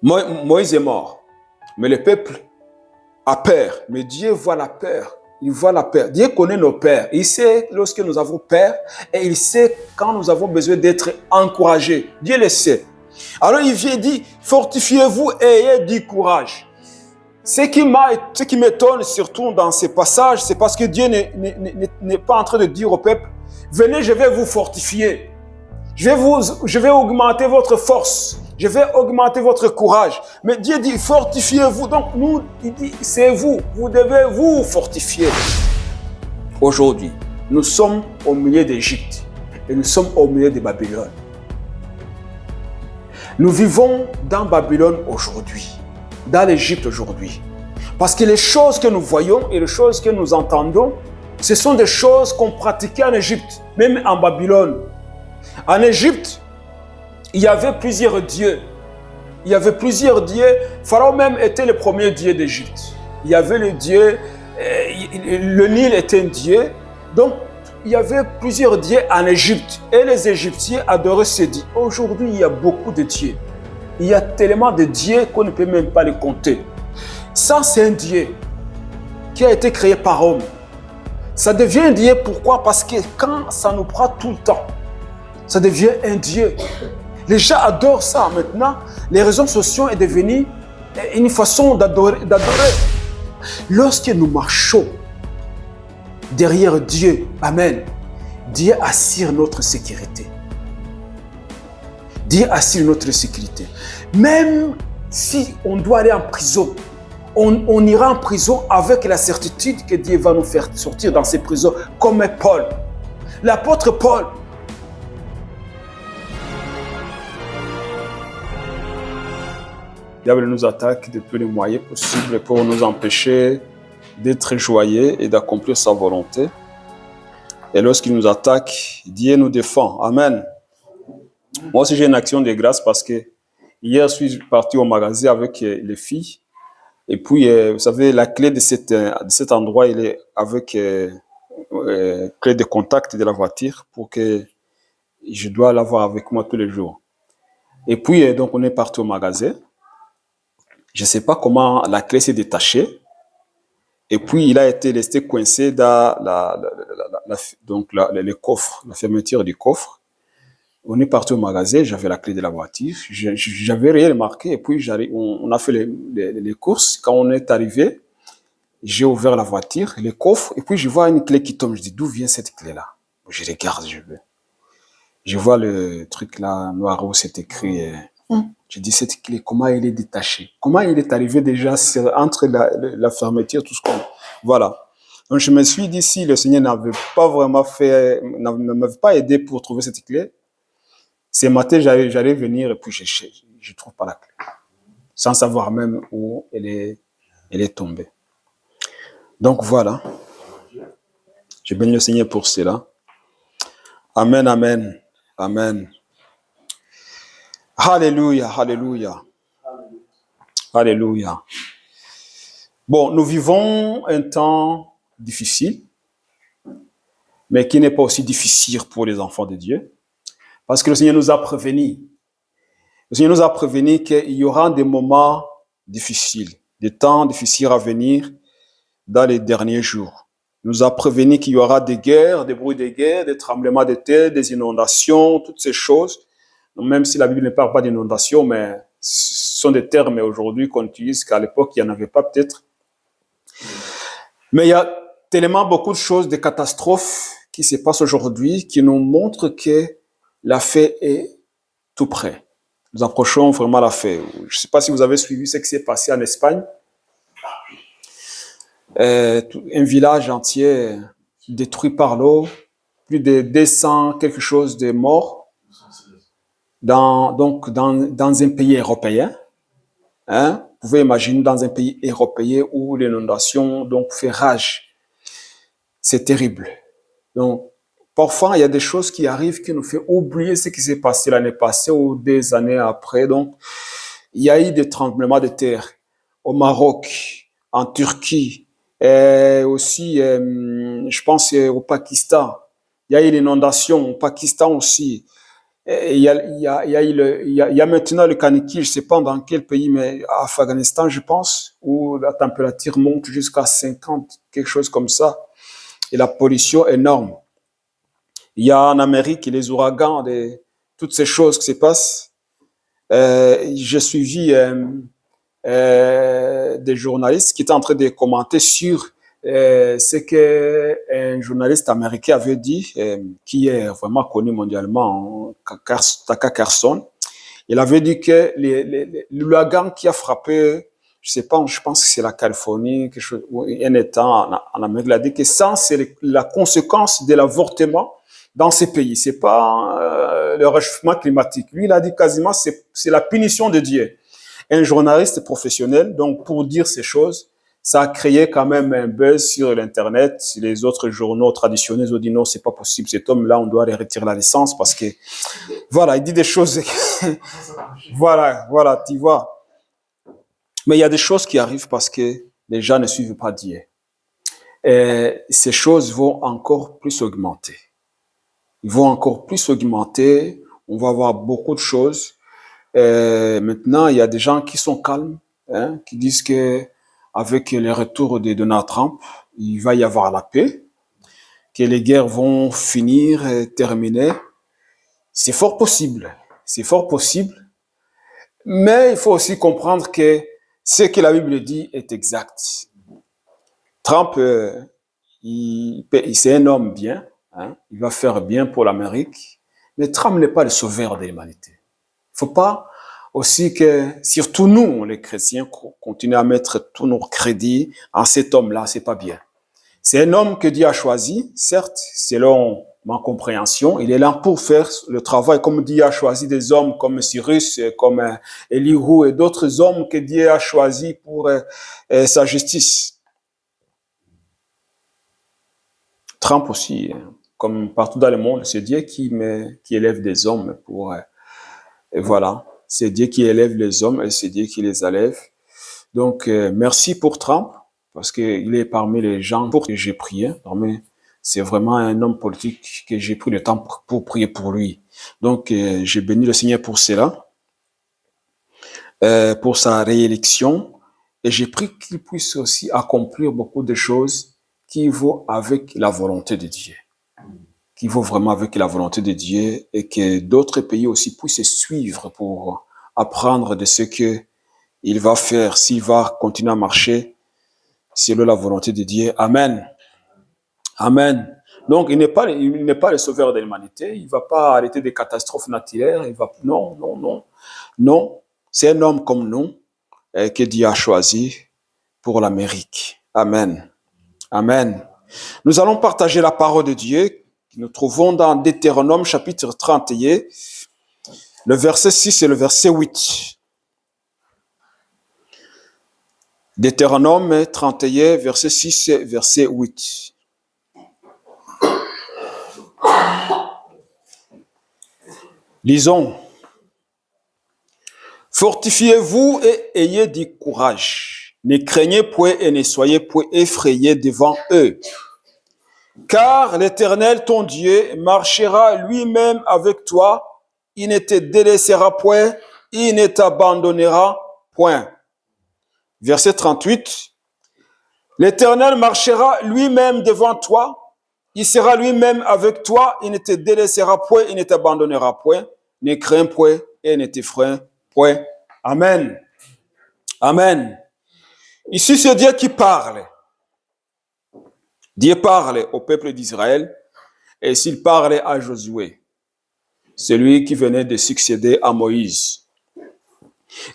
Moïse est mort, mais le peuple a peur. Mais Dieu voit la peur. Il voit la peur. Dieu connaît nos peurs. Il sait lorsque nous avons peur et il sait quand nous avons besoin d'être encouragés. Dieu le sait. Alors il vient et dit, fortifiez-vous et ayez du courage. Ce qui m'étonne surtout dans ces passages, c'est parce que Dieu n'est pas en train de dire au peuple, venez, je vais vous fortifier. Je vais augmenter votre force. Je vais augmenter votre courage. Mais Dieu dit, fortifiez-vous. Donc, il dit, c'est vous. Vous devez vous fortifier. Aujourd'hui, nous sommes au milieu d'Égypte et nous sommes au milieu de Babylone. Nous vivons dans Babylone aujourd'hui, dans l'Égypte aujourd'hui. Parce que les choses que nous voyons et les choses que nous entendons, ce sont des choses qu'on pratiquait en Égypte, même en Babylone. En Égypte, il y avait plusieurs dieux. Il y avait plusieurs dieux. Pharaon même était le premier dieu d'Égypte. Il y avait le dieu, le Nil était un dieu. Donc, il y avait plusieurs dieux en Égypte. Et les Égyptiens adoraient ces dieux. Aujourd'hui, il y a beaucoup de dieux. Il y a tellement de dieux qu'on ne peut même pas les compter. Ça, c'est un dieu qui a été créé par homme. Ça devient un dieu, pourquoi? Parce que quand ça nous prend tout le temps, ça devient un dieu. Les gens adorent ça. Maintenant, les réseaux sociaux sont devenus une façon d'adorer. Lorsque nous marchons derrière Dieu, amen, Dieu assure notre sécurité. Dieu assure notre sécurité. Même si on doit aller en prison, on ira en prison avec la certitude que Dieu va nous faire sortir dans ces prisons, comme Paul. L'apôtre Paul, le diable nous attaque de tous les moyens possibles pour nous empêcher d'être joyeux et d'accomplir sa volonté. Et lorsqu'il nous attaque, Dieu nous défend. Amen. Moi aussi, j'ai une action de grâce parce que hier, je suis parti au magasin avec les filles. Et puis, vous savez, la clé de cet endroit, il est avec clé de contact de la voiture pour que je dois l'avoir avec moi tous les jours. Et puis, donc, on est parti au magasin. Je ne sais pas comment la clé s'est détachée. Et puis, il a été resté coincé dans le coffre, la fermeture du coffre. On est parti au magasin, j'avais la clé de la voiture. J'avais rien remarqué. Et puis, on a fait les courses. Quand on est arrivé, j'ai ouvert la voiture, le coffre, et puis je vois une clé qui tombe. Je dis, d'où vient cette clé-là? Je regarde, je vois le truc là, noir où c'est écrit. Je dis, cette clé, comment elle est détachée? Comment elle est arrivée déjà entre la fermeture, tout ce qu'on... Voilà. Donc, je me suis dit, si le Seigneur n'avait pas vraiment ne m'avait pas aidé pour trouver cette clé, ce matin, j'allais venir et puis je trouve pas la clé. Sans savoir même où elle est tombée. Donc, voilà. Je bénis le Seigneur pour cela. Amen, amen, amen. Alléluia, alléluia. Alléluia. Bon, nous vivons un temps difficile, mais qui n'est pas aussi difficile pour les enfants de Dieu, parce que le Seigneur nous a prévenus. Le Seigneur nous a prévenus qu'il y aura des moments difficiles, des temps difficiles à venir dans les derniers jours. Il nous a prévenus qu'il y aura des guerres, des bruits de guerre, des tremblements de terre, des inondations, toutes ces choses. Donc, même si la Bible ne parle pas d'inondations, mais ce sont des termes aujourd'hui qu'on utilise qu'à l'époque, il n'y en avait pas peut-être. Mais il y a tellement beaucoup de choses, de catastrophes qui se passent aujourd'hui qui nous montrent que la fin est tout près. Nous approchons vraiment la fin. Je ne sais pas si vous avez suivi ce qui s'est passé en Espagne. Un village entier détruit par l'eau, plus de 200 quelque chose de morts dans un pays européen. Hein? Vous pouvez imaginer dans un pays européen où l'inondation donc fait rage. C'est terrible. Donc, parfois, il y a des choses qui arrivent qui nous font oublier ce qui s'est passé l'année passée ou des années après. Donc, il y a eu des tremblements de terre au Maroc, en Turquie, et aussi, je pense, au Pakistan. Il y a eu l'inondation au Pakistan aussi. Il y a maintenant le Kaniki, je ne sais pas dans quel pays, mais à Afghanistan, je pense, où la température monte jusqu'à 50, quelque chose comme ça, et la pollution est énorme. Il y a en Amérique les ouragans, toutes ces choses qui se passent. J'ai suivi des journalistes qui étaient en train de commenter sur ce qu'un journaliste américain avait dit, qui est vraiment connu mondialement, Tucker Carlson. Il avait dit que l'ouragan qui a frappé, je sais pas, je pense que c'est la Californie, quelque chose, un État en Amérique, il a dit que ça, c'est la conséquence de l'avortement dans ces pays. C'est pas le réchauffement climatique. Lui, il a dit quasiment, c'est la punition de Dieu. Un journaliste professionnel, donc pour dire ces choses, ça a créé quand même un buzz sur l'Internet. Les autres journaux traditionnels ont dit non, c'est pas possible, cet homme-là, on doit lui retirer la licence parce que, voilà, il dit des choses. voilà, tu vois. Mais il y a des choses qui arrivent parce que les gens ne suivent pas Dieu. Et ces choses vont encore plus augmenter. Ils vont encore plus augmenter. On va avoir beaucoup de choses. Maintenant, il y a des gens qui sont calmes, hein, qui disent que avec le retour de Donald Trump, il va y avoir la paix, que les guerres vont finir, terminer. C'est fort possible. C'est fort possible. Mais il faut aussi comprendre que ce que la Bible dit est exact. Trump, c'est un homme bien, hein, il va faire bien pour l'Amérique, mais Trump n'est pas le sauveur de l'humanité. Il ne faut pas aussi que, surtout nous, les chrétiens, continuer à mettre tous nos crédits en cet homme-là, c'est pas bien. C'est un homme que Dieu a choisi, certes, selon ma compréhension, il est là pour faire le travail, comme Dieu a choisi des hommes comme Cyrus, comme Elihu et d'autres hommes que Dieu a choisis pour sa justice. Trump aussi, comme partout dans le monde, c'est Dieu qui élève des hommes pour... et voilà, c'est Dieu qui élève les hommes et c'est Dieu qui les élève. Donc, merci pour Trump, parce qu'il est parmi les gens pour que j'ai prié. C'est vraiment un homme politique que j'ai pris le temps pour prier pour lui. Donc, j'ai béni le Seigneur pour cela, pour sa réélection. Et j'ai prié qu'il puisse aussi accomplir beaucoup de choses qui vont avec la volonté de Dieu. Qui vont vraiment avec la volonté de Dieu et que d'autres pays aussi puissent suivre pour apprendre de ce qu'il va faire, s'il va continuer à marcher selon la volonté de Dieu. Amen. Amen. Donc, il n'est pas le sauveur de l'humanité. Il ne va pas arrêter des catastrophes naturelles. Non. C'est un homme comme nous que Dieu a choisi pour l'Amérique. Amen. Amen. Nous allons partager la parole de Dieu que nous trouvons dans Deutéronome chapitre 31, le verset 6 et le verset 8. Deutéronome 31, verset 6 et verset 8. Lisons. Fortifiez-vous et ayez du courage. Ne craignez point et ne soyez point effrayés devant eux. Car l'Éternel, ton Dieu, marchera lui-même avec toi. Il ne te délaissera point, il ne t'abandonnera point. Verset 38. L'Éternel marchera lui-même devant toi. Il sera lui-même avec toi. Il ne te délaissera point, il ne t'abandonnera point. Ne crains point et ne t'effraie point. Amen. Amen. Ici, c'est Dieu qui parle. Dieu parle au peuple d'Israël et s'il parlait à Josué, celui qui venait de succéder à Moïse.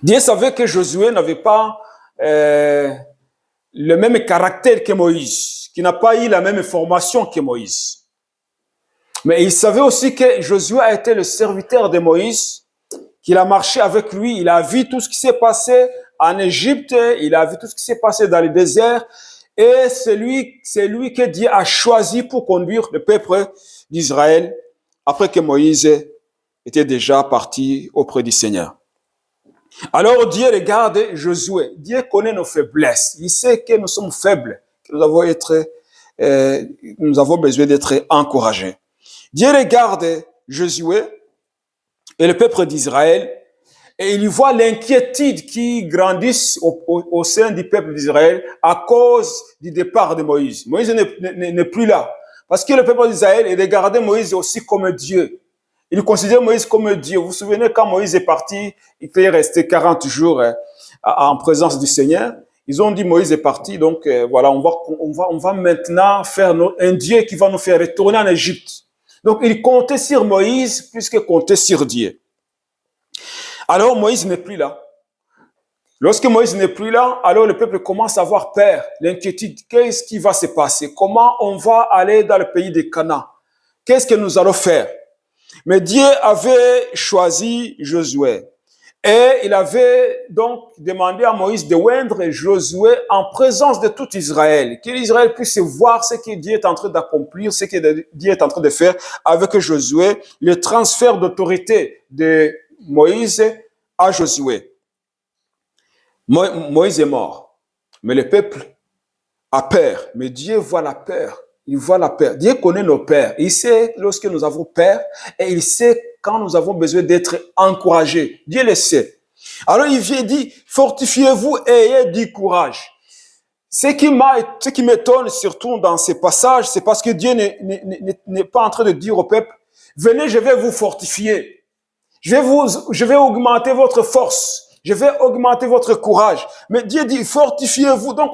Dieu savait que Josué n'avait pas le même caractère que Moïse, qui n'a pas eu la même formation que Moïse. Mais il savait aussi que Josué a été le serviteur de Moïse, qu'il a marché avec lui, il a vu tout ce qui s'est passé en Égypte, il a vu tout ce qui s'est passé dans le désert, et c'est lui que Dieu a choisi pour conduire le peuple d'Israël après que Moïse était déjà parti auprès du Seigneur. Alors Dieu regarde Josué. Dieu connaît nos faiblesses. Il sait que nous sommes faibles, que nous avons besoin d'être encouragés. Dieu regarde Josué et le peuple d'Israël, et il voit l'inquiétude qui grandit au sein du peuple d'Israël à cause du départ de Moïse. Moïse n'est plus là. Parce que le peuple d'Israël regardait Moïse aussi comme Dieu. Il considère Moïse comme Dieu. Vous vous souvenez, quand Moïse est parti, il fait rester 40 jours en présence du Seigneur. Ils ont dit Moïse est parti, donc voilà, on va maintenant faire un Dieu qui va nous faire retourner en Égypte. Donc il comptait sur Moïse plus que comptait sur Dieu. Alors Moïse n'est plus là. Lorsque Moïse n'est plus là, alors le peuple commence à avoir peur, l'inquiétude. Qu'est-ce qui va se passer? Comment on va aller dans le pays de Canaan? Qu'est-ce que nous allons faire? Mais Dieu avait choisi Josué. Et il avait donc demandé à Moïse de oindre Josué en présence de tout Israël. Que l'Israël puisse voir ce que Dieu est en train d'accomplir, ce que Dieu est en train de faire avec Josué, le transfert d'autorité de Moïse à Josué. Moïse est mort, mais le peuple a peur. Mais Dieu voit la peur. Il voit la peur. Dieu connaît nos peurs. Il sait lorsque nous avons peur et il sait quand nous avons besoin d'être encouragés. Dieu le sait. Alors il vient dire, fortifiez-vous et ayez du courage. Ce qui m'étonne surtout dans ces passages, c'est parce que Dieu n'est pas en train de dire au peuple, venez, je vais vous fortifier. Je vais augmenter votre force. Je vais augmenter votre courage. Mais Dieu dit, fortifiez-vous. Donc,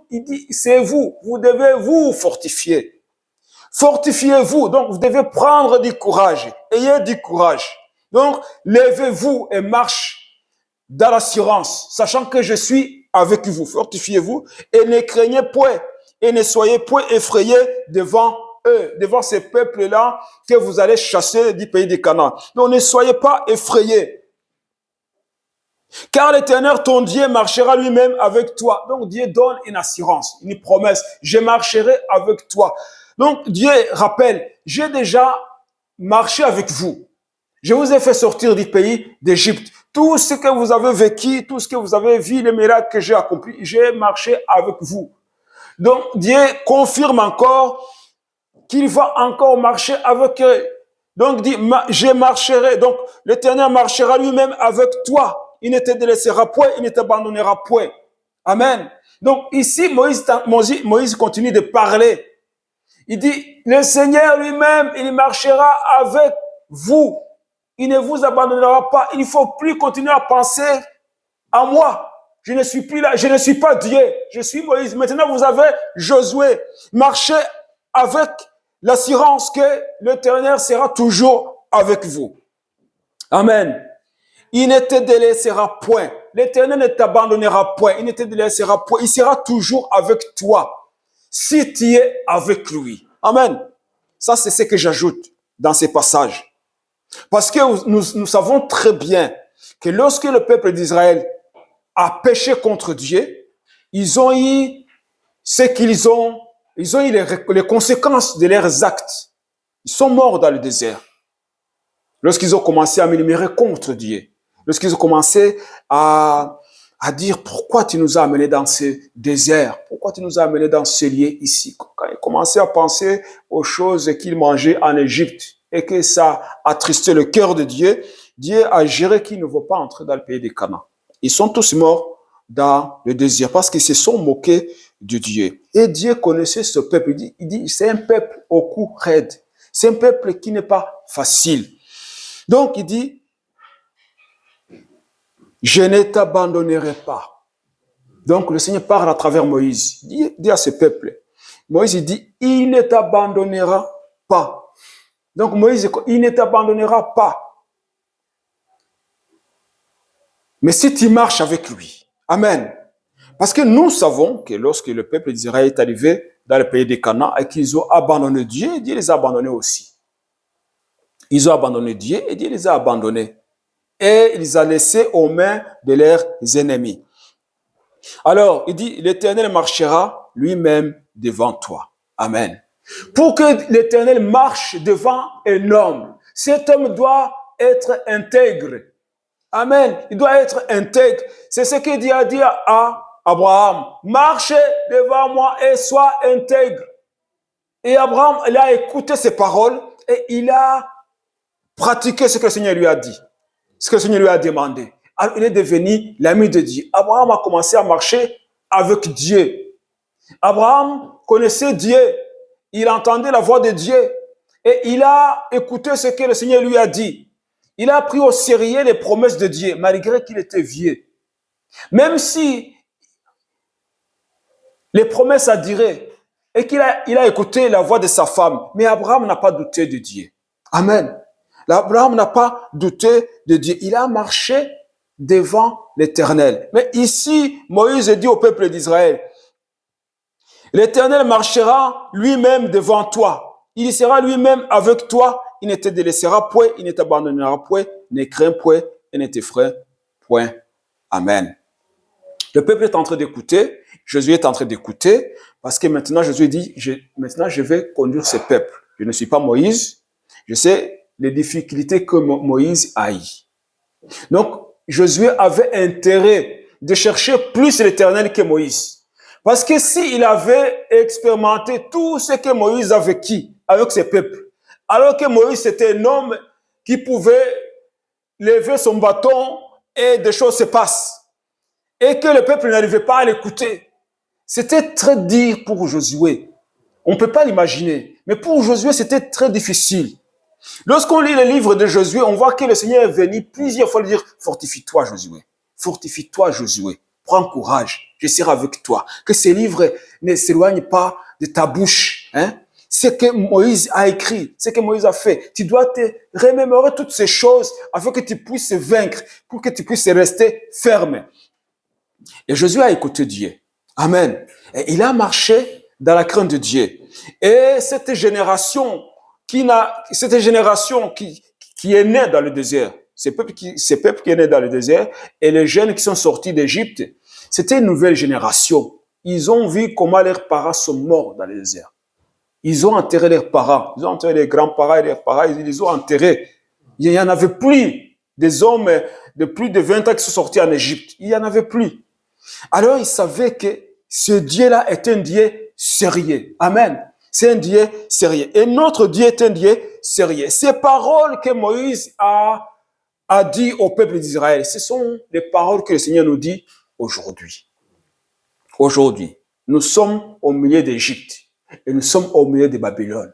il dit, c'est vous. Vous devez vous fortifier. Fortifiez-vous. Donc, vous devez prendre du courage. Ayez du courage. Donc, levez-vous et marche dans l'assurance, sachant que je suis avec vous. Fortifiez-vous et ne craignez point et ne soyez point effrayés devant eux, devant ces peuples-là que vous allez chasser du pays de Canaan. Donc, ne soyez pas effrayés. Car l'Éternel, ton Dieu, marchera lui-même avec toi. Donc Dieu donne une assurance, une promesse. Je marcherai avec toi. Donc Dieu rappelle, j'ai déjà marché avec vous. Je vous ai fait sortir du pays d'Égypte. Tout ce que vous avez vécu, tout ce que vous avez vu, les miracles que j'ai accomplis, j'ai marché avec vous. Donc Dieu confirme encore qu'il va encore marcher avec eux. Donc dit, je marcherai. Donc l'Éternel marchera lui-même avec toi. Il ne te délaissera point, il ne t'abandonnera point. Amen. Donc ici, Moïse continue de parler. Il dit, le Seigneur lui-même, il marchera avec vous. Il ne vous abandonnera pas. Il ne faut plus continuer à penser à moi. Je ne suis plus là, je ne suis pas Dieu. Je suis Moïse. Maintenant, vous avez Josué. Marchez avec l'assurance que l'Éternel sera toujours avec vous. Amen. Il ne te délaissera point. L'Éternel ne t'abandonnera point. Il ne te délaissera point. Il sera toujours avec toi. Si tu es avec lui. Amen. Ça, c'est ce que j'ajoute dans ces passages. Parce que nous savons très bien que lorsque le peuple d'Israël a péché contre Dieu, ils ont eu ce qu'ils ont. Ils ont eu les conséquences de leurs actes. Ils sont morts dans le désert. Lorsqu'ils ont commencé à murmurer contre Dieu. Lorsqu'ils ont commencé à dire pourquoi tu nous as amenés dans ce désert, pourquoi tu nous as amenés dans ce lieu ici. Quand ils commençaient à penser aux choses qu'ils mangeaient en Égypte et que ça attristait le cœur de Dieu, Dieu a géré qu'ils ne vont pas entrer dans le pays de Canaan. Ils sont tous morts dans le désert parce qu'ils se sont moqués de Dieu. Et Dieu connaissait ce peuple. Il dit c'est un peuple au cou raide. C'est un peuple qui n'est pas facile. Donc il dit, je ne t'abandonnerai pas. Donc le Seigneur parle à travers Moïse. Il dit à ce peuple. Moïse il dit, il ne t'abandonnera pas. Donc Moïse, il ne t'abandonnera pas. Mais si tu marches avec lui. Amen. Parce que nous savons que lorsque le peuple d'Israël est arrivé dans le pays de Canaan et qu'ils ont abandonné Dieu, Dieu les a abandonnés aussi. Ils ont abandonné Dieu et Dieu les a abandonnés. Et il les a laissés aux mains de leurs ennemis. Alors, il dit, l'Éternel marchera lui-même devant toi. Amen. Pour que l'Éternel marche devant un homme, cet homme doit être intègre. Amen. Il doit être intègre. C'est ce que Dieu a dit à Abraham. Marche devant moi et sois intègre. Et Abraham, il a écouté ces paroles et il a pratiqué ce que le Seigneur lui a dit. ce que le Seigneur lui a demandé. Alors, il est devenu l'ami de Dieu. Abraham a commencé à marcher avec Dieu. Abraham connaissait Dieu. Il entendait la voix de Dieu. Et il a écouté ce que le Seigneur lui a dit. Il a pris au sérieux les promesses de Dieu, malgré qu'il était vieux. Même si les promesses a duré et qu'il a écouté la voix de sa femme, mais Abraham n'a pas douté de Dieu. Amen. Abraham n'a pas douté de Dieu. Il a marché devant l'Éternel. Mais ici, Moïse dit au peuple d'Israël, l'Éternel marchera lui-même devant toi. Il sera lui-même avec toi. Il ne te délaissera point, il ne t'abandonnera point, ne crains point et ne t'effraie point. Amen. Le peuple est en train d'écouter. Josué est en train d'écouter parce que maintenant Josué dit, maintenant je vais conduire ce peuple. Je ne suis pas Moïse. Je sais les difficultés que Moïse a eues. Donc, Josué avait intérêt de chercher plus l'Éternel que Moïse. Parce que s'il avait expérimenté tout ce que Moïse a vécu avec ses peuples, alors que Moïse était un homme qui pouvait lever son bâton et des choses se passent, et que le peuple n'arrivait pas à l'écouter, c'était très dur pour Josué. On ne peut pas l'imaginer, mais pour Josué, c'était très difficile. Lorsqu'on lit le livre de Josué, on voit que le Seigneur est venu plusieurs fois lui dire « Fortifie-toi, Josué. Fortifie-toi, Josué. Prends courage. Je serai avec toi. Que ces livres ne s'éloignent pas de ta bouche. Hein? Ce que Moïse a écrit, ce que Moïse a fait, tu dois te remémorer toutes ces choses afin que tu puisses vaincre, pour que tu puisses rester ferme. » Et Josué a écouté Dieu. Amen. Et il a marché dans la crainte de Dieu. Et cette génération qui est née dans le désert, ces peuples qui est né dans le désert, et les jeunes qui sont sortis d'Égypte, c'était une nouvelle génération. Ils ont vu comment leurs parents sont morts dans le désert. Ils ont enterré leurs parents, ils ont enterré les grands-parents et leurs parents, ils les ont enterrés. Il n'y en avait plus des hommes de plus de 20 ans qui sont sortis en Égypte. Il n'y en avait plus. Alors, ils savaient que ce Dieu-là est un Dieu sérieux. Amen. C'est un Dieu sérieux. Et notre Dieu est un Dieu sérieux. Ces paroles que Moïse a dit au peuple d'Israël, ce sont les paroles que le Seigneur nous dit aujourd'hui. Aujourd'hui, nous sommes au milieu d'Égypte et nous sommes au milieu de Babylone.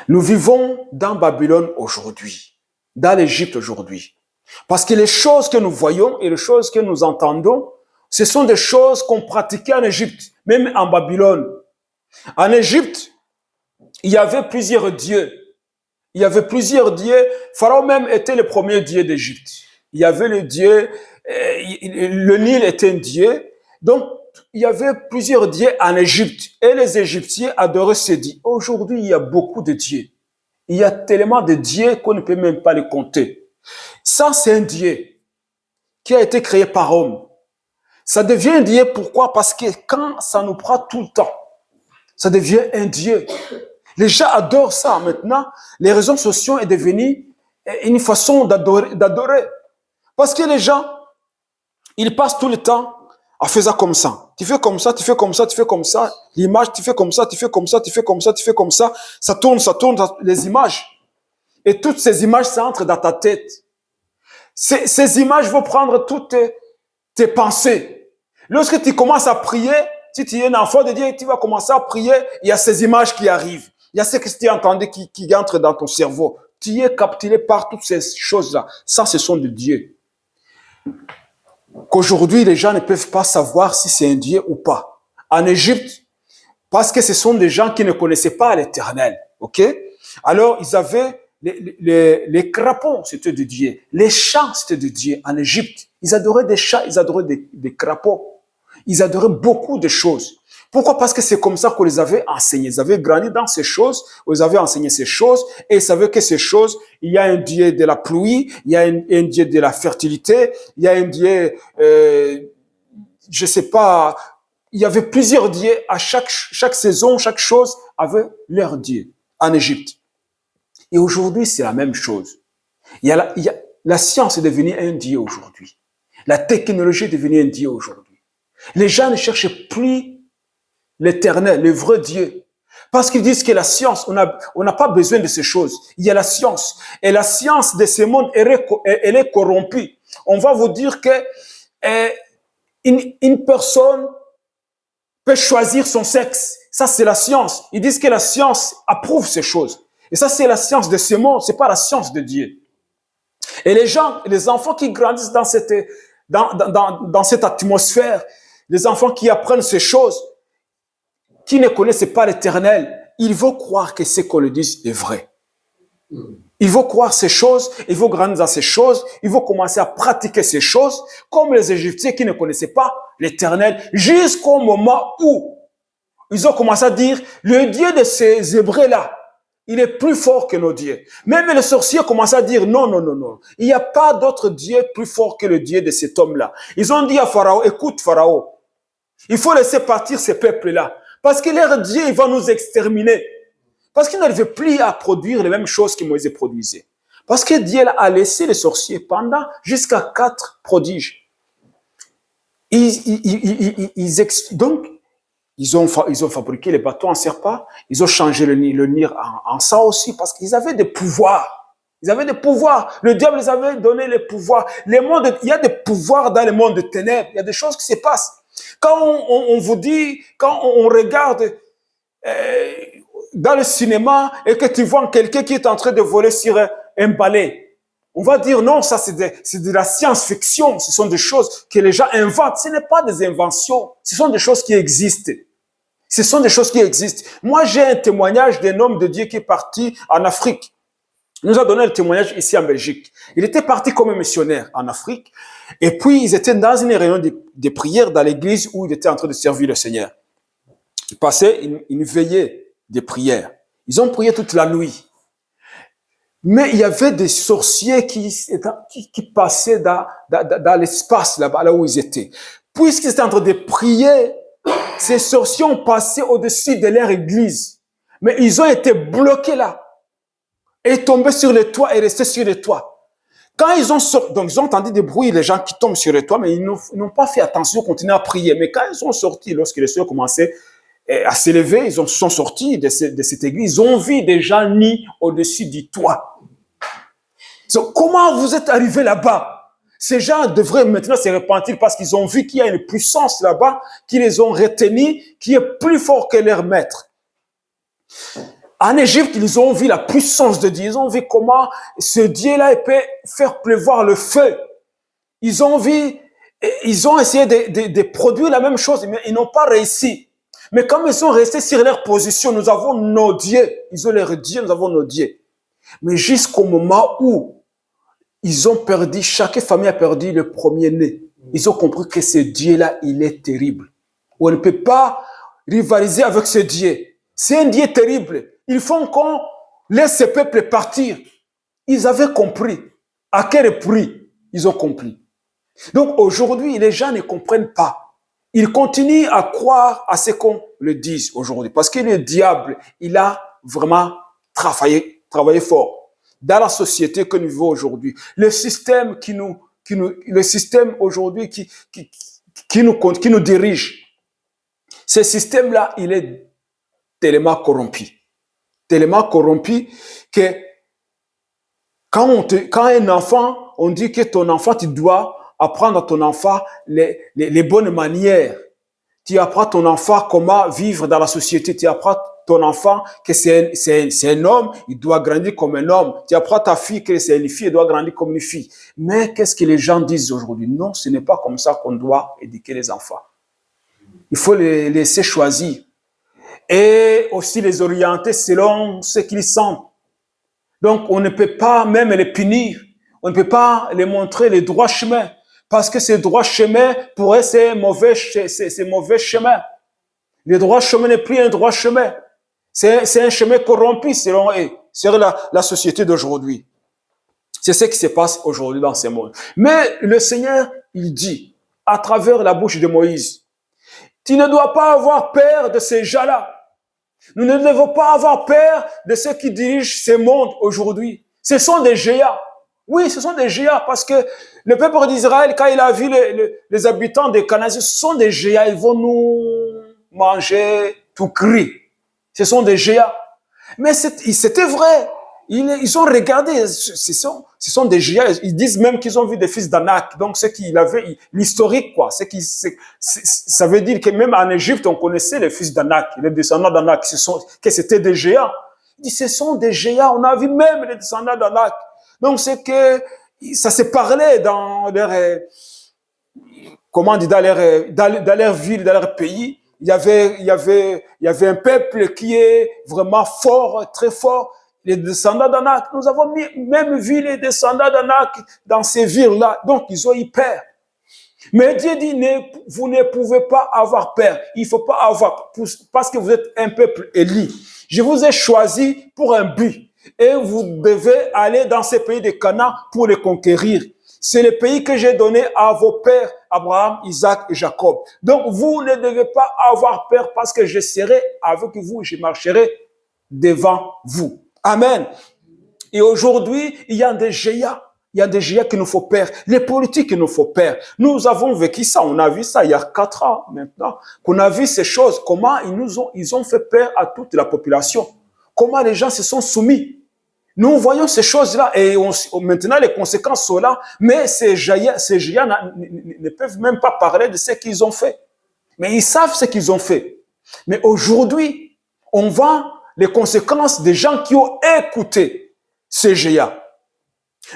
Nous vivons dans Babylone aujourd'hui, dans l'Égypte aujourd'hui. Parce que les choses que nous voyons et les choses que nous entendons, ce sont des choses qu'on pratiquait en Égypte, même en Babylone. En Égypte, il y avait plusieurs dieux. Il y avait plusieurs dieux. Pharaon même était le premier dieu d'Égypte. Il y avait le dieu, le Nil était un dieu. Donc, il y avait plusieurs dieux en Égypte. Et les Égyptiens adoraient ces dieux. Aujourd'hui, il y a beaucoup de dieux. Il y a tellement de dieux qu'on ne peut même pas les compter. Ça, c'est un dieu qui a été créé par homme. Ça devient un dieu, pourquoi? Parce que quand ça nous prend tout le temps, ça devient un dieu. Les gens adorent ça. Maintenant, les réseaux sociaux sont devenus une façon d'adorer. Parce que les gens, ils passent tout le temps en faisant comme ça. Tu fais comme ça, tu fais comme ça, tu fais comme ça. L'image, tu fais comme ça, tu fais comme ça, tu fais comme ça, tu fais comme ça. Ça tourne, les images. Et toutes ces images, ça entre dans ta tête. Ces images vont prendre toutes tes pensées. Lorsque tu commences à prier, si tu es un enfant de Dieu, tu vas commencer à prier, il y a ces images qui arrivent. Il y a ce que tu as entendu qui entre dans ton cerveau. Tu es capturé par toutes ces choses-là. Ça, ce sont de Dieu. Qu'aujourd'hui, les gens ne peuvent pas savoir si c'est un Dieu ou pas. En Égypte, parce que ce sont des gens qui ne connaissaient pas l'Éternel. Ok? Alors, ils avaient les crapauds, c'était de Dieu. Les chats, c'était de Dieu. En Égypte, ils adoraient des chats, ils adoraient des crapauds. Ils adoraient beaucoup de choses. Pourquoi? Parce que c'est comme ça qu'on les avait enseignés. Ils avaient grandi dans ces choses, on les avait enseigné ces choses, et ils savaient que ces choses, il y a un Dieu de la pluie, il y a un Dieu de la fertilité, il y a un Dieu, je sais pas, il y avait plusieurs dieux à chaque saison, chaque chose avait leur Dieu en Égypte. Et aujourd'hui, c'est la même chose. La science est devenue un Dieu aujourd'hui. La technologie est devenue un Dieu aujourd'hui. Les gens ne cherchent plus l'Éternel, le vrai Dieu. Parce qu'ils disent que la science, on n'a pas besoin de ces choses. Il y a la science. Et la science de ce monde, elle est corrompue. On va vous dire que une personne peut choisir son sexe. Ça, c'est la science. Ils disent que la science approuve ces choses. Et ça, c'est la science de ce monde, c'est pas la science de Dieu. Et les enfants qui grandissent dans cette atmosphère, les enfants qui apprennent ces choses, qui ne connaissent pas l'Éternel, ils vont croire que ce qu'on leur dit est vrai. Ils vont croire ces choses, ils vont grandir dans ces choses, ils vont commencer à pratiquer ces choses, comme les Égyptiens qui ne connaissaient pas l'Éternel, jusqu'au moment où ils ont commencé à dire, le Dieu de ces Hébreux-là, il est plus fort que nos dieux. Même les sorciers commencent à dire, non, non, non, non. Il n'y a pas d'autre Dieu plus fort que le Dieu de cet homme-là. Ils ont dit à Pharaon, écoute Pharaon, il faut laisser partir ces peuples-là. Parce que leur Dieu, il va nous exterminer. Parce qu'il n'arrivait plus à produire les mêmes choses que Moïse produisait. Parce que Dieu a laissé les sorciers pendant jusqu'à 4 prodiges. Donc, ils ont fabriqué les bateaux en serpent, ils ont changé le Nil en sang aussi, parce qu'ils avaient des pouvoirs. Ils avaient des pouvoirs. Le diable les avait donné les pouvoirs. Il y a des pouvoirs dans le monde de ténèbres. Il y a des choses qui se passent. Quand on vous dit, quand on regarde dans le cinéma et que tu vois quelqu'un qui est en train de voler sur un balai, on va dire non, ça c'est de la science-fiction. Ce sont des choses que les gens inventent. Ce n'est pas des inventions. Ce sont des choses qui existent. Ce sont des choses qui existent. Moi, j'ai un témoignage d'un homme de Dieu qui est parti en Afrique. Il nous a donné le témoignage ici en Belgique. Il était parti comme missionnaire en Afrique. Et puis, ils étaient dans une réunion de prière dans l'église où il était en train de servir le Seigneur. Il passait une veillée de prière. Ils ont prié toute la nuit. Mais il y avait des sorciers qui passaient dans l'espace là-bas, là où ils étaient. Puisqu'ils étaient en train de prier, ces sorciers ont passé au-dessus de leur église. Mais ils ont été bloqués là. Et tombés sur le toit et restés sur le toit. Quand ils ont sorti, donc ils ont entendu des bruits, les gens qui tombent sur le toit, mais ils n'ont pas fait attention, continuer à prier. Mais quand ils sont sortis, lorsque les soeurs commençaient à s'élever, ils sont sortis de cette église, ils ont vu des gens nus au-dessus du toit. Donc, comment vous êtes arrivés là-bas? Ces gens devraient maintenant se repentir parce qu'ils ont vu qu'il y a une puissance là-bas qui les ont retenus, qui est plus fort que leur maître. En Égypte, ils ont vu la puissance de Dieu. Ils ont vu comment ce Dieu-là peut faire pleuvoir le feu. Ils ont essayé de produire la même chose, mais ils n'ont pas réussi. Mais comme ils sont restés sur leur position, nous avons nos dieux. Ils ont leur dieu, nous avons nos dieux. Mais jusqu'au moment où ils ont perdu, chaque famille a perdu le premier-né. Ils ont compris que ce Dieu-là, il est terrible. On ne peut pas rivaliser avec ce Dieu. C'est un Dieu terrible. Il faut qu'on laisse ce peuple partir. Ils avaient compris. À quel prix ils ont compris. Donc aujourd'hui, les gens ne comprennent pas. Ils continuent à croire à ce qu'on le dise aujourd'hui. Parce que le diable, il a vraiment travaillé fort dans la société que nous vivons aujourd'hui. Le système le système aujourd'hui qui nous dirige. Ce système-là, il est tellement corrompu. Tellement corrompu que quand un enfant, on dit que ton enfant, tu dois apprendre à ton enfant les bonnes manières. Tu apprends à ton enfant comment vivre dans la société. Tu apprends à ton enfant que c'est un homme, il doit grandir comme un homme. Tu apprends à ta fille que c'est une fille, elle doit grandir comme une fille. Mais qu'est-ce que les gens disent aujourd'hui? Non, ce n'est pas comme ça qu'on doit éduquer les enfants. Il faut les laisser choisir. Et aussi les orienter selon ce qu'ils sentent. Donc, on ne peut pas même les punir. On ne peut pas les montrer les droits chemins. Parce que ces droits chemins, pour eux, c'est mauvais chemin. Le droit chemin n'est plus un droit chemin. C'est un chemin corrompu selon eux, sur la société d'aujourd'hui. C'est ce qui se passe aujourd'hui dans ce monde. Mais le Seigneur, il dit, à travers la bouche de Moïse, tu ne dois pas avoir peur de ces gens-là. Nous ne devons pas avoir peur de ceux qui dirigent ce monde aujourd'hui. Ce sont des géants. Oui, ce sont des géants parce que le peuple d'Israël, quand il a vu les habitants de Canaan, ce sont des géants. Ils vont nous manger tout cru. Ce sont des géants. Mais c'était vrai. Ils ont regardé, ce sont des géants. Ils disent même qu'ils ont vu des fils d'Anak. Donc, ce qu'il avait, l'historique, quoi. Ça veut dire que même en Égypte, on connaissait les fils d'Anak, les descendants d'Anak, que c'était des géants. Il dit, ce sont des géants. On a vu même les descendants d'Anak. Donc, c'est que ça s'est parlé dans leur, comment on dit, dans leur ville, dans leur pays. Il y avait un peuple qui est vraiment fort, très fort. Les descendants d'Anak, nous avons même vu les descendants d'Anak dans ces villes-là. Donc, ils ont eu peur. Mais Dieu dit, vous ne pouvez pas avoir peur. Il ne faut pas avoir, parce que vous êtes un peuple élu. Je vous ai choisi pour un but. Et vous devez aller dans ces pays de Canaan pour les conquérir. C'est le pays que j'ai donné à vos pères, Abraham, Isaac et Jacob. Donc, vous ne devez pas avoir peur parce que je serai avec vous, je marcherai devant vous. Amen. Et aujourd'hui, il y a des géants. Il y a des géants qui nous font peur. Les politiques qui nous font peur. Nous avons vécu ça. On a vu ça il y a 4 ans maintenant. Qu'on a vu ces choses. Comment ils ont fait peur à toute la population. Comment les gens se sont soumis. Nous voyons ces choses-là et maintenant les conséquences sont là. Mais ces géants ne peuvent même pas parler de ce qu'ils ont fait. Mais ils savent ce qu'ils ont fait. Mais aujourd'hui, on voit les conséquences des gens qui ont écouté ces géants.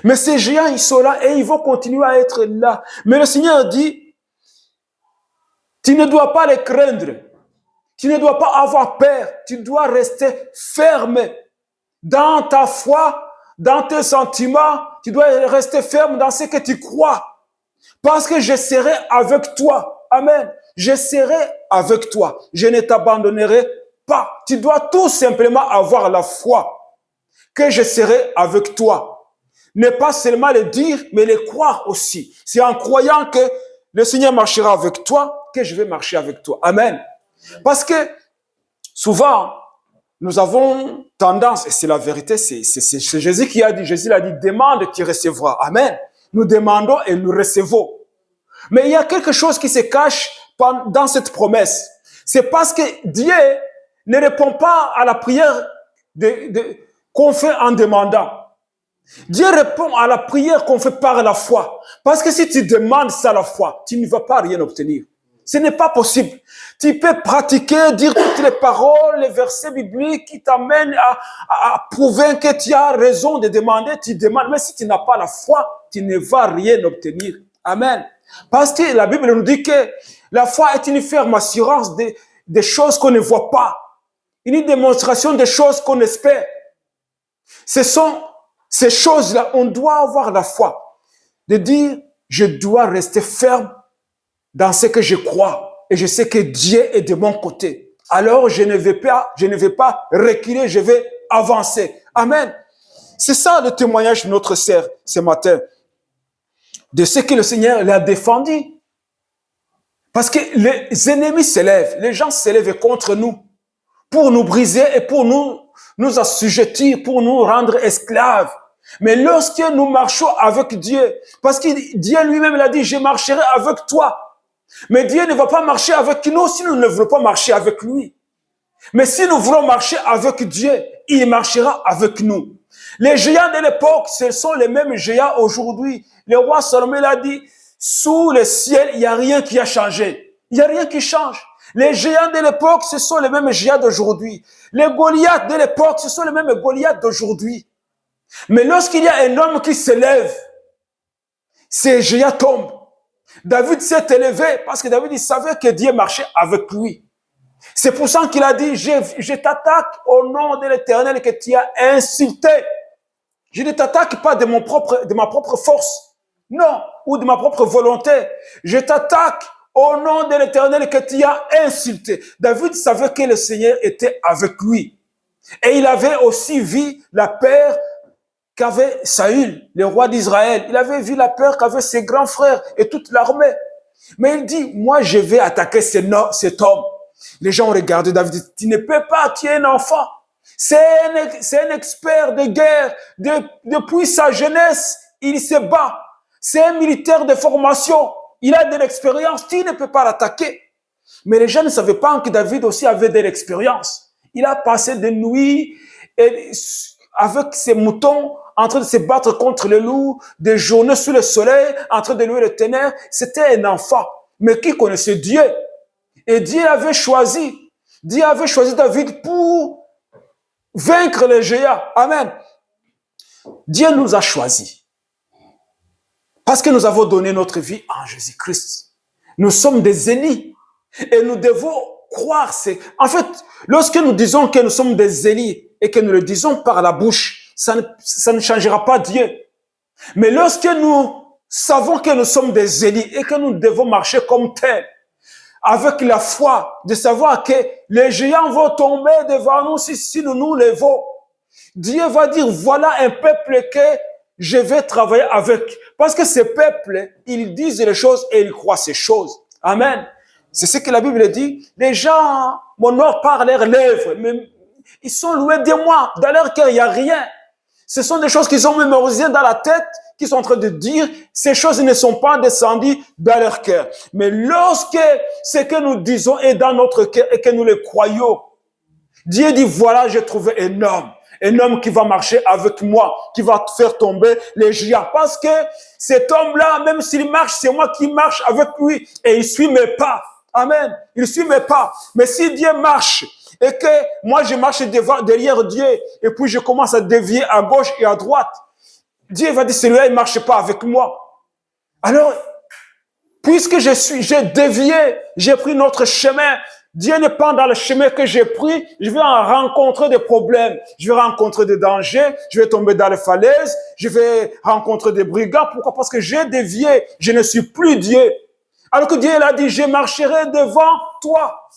Mais ces géants, ils sont là et ils vont continuer à être là. Mais le Seigneur dit, tu ne dois pas les craindre. Tu ne dois pas avoir peur. Tu dois rester ferme dans ta foi, dans tes sentiments. Tu dois rester ferme dans ce que tu crois. Parce que je serai avec toi. Amen. Je serai avec toi. Je ne t'abandonnerai pas. Tu dois tout simplement avoir la foi que je serai avec toi. Ne pas seulement le dire, mais le croire aussi. C'est en croyant que le Seigneur marchera avec toi que je vais marcher avec toi. Amen. Parce que souvent, nous avons tendance, et c'est la vérité, c'est Jésus qui a dit, Jésus a dit, demande, tu recevras. Amen. Nous demandons et nous recevons. Mais il y a quelque chose qui se cache dans cette promesse. C'est parce que Dieu ne répond pas à la prière qu'on fait en demandant. Dieu répond à la prière qu'on fait par la foi. Parce que si tu demandes ça la foi, tu ne vas pas rien obtenir. Ce n'est pas possible. Tu peux pratiquer, dire toutes les paroles, les versets bibliques qui t'amènent à prouver que tu as raison de demander, tu demandes. Mais si tu n'as pas la foi, tu ne vas rien obtenir. Amen. Parce que la Bible nous dit que la foi est une ferme assurance des choses qu'on ne voit pas. Une démonstration des choses qu'on espère. Ce sont ces choses-là, on doit avoir la foi. De dire, je dois rester ferme dans ce que je crois. Et je sais que Dieu est de mon côté. Alors, je ne vais pas reculer, je vais avancer. Amen. C'est ça le témoignage de notre sœur ce matin. De ce que le Seigneur l'a défendu. Parce que les ennemis s'élèvent, les gens s'élèvent contre nous. Pour nous briser et pour nous assujettir, pour nous rendre esclaves. Mais lorsque nous marchons avec Dieu, parce que Dieu lui-même l'a dit, je marcherai avec toi. Mais Dieu ne va pas marcher avec nous si nous ne voulons pas marcher avec lui. Mais si nous voulons marcher avec Dieu, il marchera avec nous. Les géants de l'époque, ce sont les mêmes géants aujourd'hui. Le roi Salomon l'a dit, sous le ciel, il n'y a rien qui a changé. Il n'y a rien qui change. Les géants de l'époque, ce sont les mêmes géants d'aujourd'hui. Les Goliaths de l'époque, ce sont les mêmes Goliaths d'aujourd'hui. Mais lorsqu'il y a un homme qui s'élève, ces géants tombent. David s'est élevé parce que David il savait que Dieu marchait avec lui. C'est pour ça qu'il a dit, je t'attaque au nom de l'Éternel que tu as insulté. Je ne t'attaque pas de ma propre force, non, ou de ma propre volonté. Je t'attaque au nom de l'Éternel que tu as insulté. David savait que le Seigneur était avec lui. Et il avait aussi vu la peur qu'avait Saül, le roi d'Israël. Il avait vu la peur qu'avaient ses grands frères et toute l'armée. Mais il dit, moi je vais attaquer cet homme. Les gens ont regardé David, tu ne peux pas, tu es un enfant. C'est un expert de guerre. Depuis sa jeunesse, il se bat. C'est un militaire de formation. Il a de l'expérience, tu ne peux pas l'attaquer. Mais les gens ne savaient pas que David aussi avait de l'expérience. Il a passé des nuits avec ses moutons en train de se battre contre les loups, des journées sous le soleil, en train de louer le ténèbres. C'était un enfant, mais qui connaissait Dieu. Et Dieu avait choisi David pour vaincre les géants. Amen. Dieu nous a choisis. Parce que nous avons donné notre vie en Jésus-Christ. Nous sommes des Élis. Et nous devons croire. En fait, lorsque nous disons que nous sommes des Élis et que nous le disons par la bouche, ça ne changera pas Dieu. Mais lorsque nous savons que nous sommes des Élis et que nous devons marcher comme tels, avec la foi, de savoir que les géants vont tomber devant nous si nous nous levons, Dieu va dire, voilà un peuple que je vais travailler avec. Parce que ces peuples, ils disent les choses et ils croient ces choses. Amen. C'est ce que la Bible dit. Les gens m'honorent par leurs lèvres, mais ils sont loués de moi. Dans leur cœur, il n'y a rien. Ce sont des choses qu'ils ont mémorisées dans la tête, qu'ils sont en train de dire. Ces choses ne sont pas descendues dans leur cœur. Mais lorsque ce que nous disons est dans notre cœur et que nous le croyons, Dieu dit, voilà, j'ai trouvé un homme qui va marcher avec moi, qui va faire tomber les géants. Parce que cet homme-là, même s'il marche, c'est moi qui marche avec lui et il suit mes pas. Amen. Il suit mes pas. Mais si Dieu marche et que moi je marche derrière Dieu et puis je commence à dévier à gauche et à droite, Dieu va dire, celui-là, il ne marche pas avec moi. Alors, puisque j'ai dévié, j'ai pris notre chemin, Dieu n'est pas dans le chemin que j'ai pris, je vais en rencontrer des problèmes, je vais rencontrer des dangers, je vais tomber dans les falaises, je vais rencontrer des brigands. Pourquoi? Parce que j'ai dévié, je ne suis plus Dieu. Alors que Dieu il a dit, je marcherai devant toi.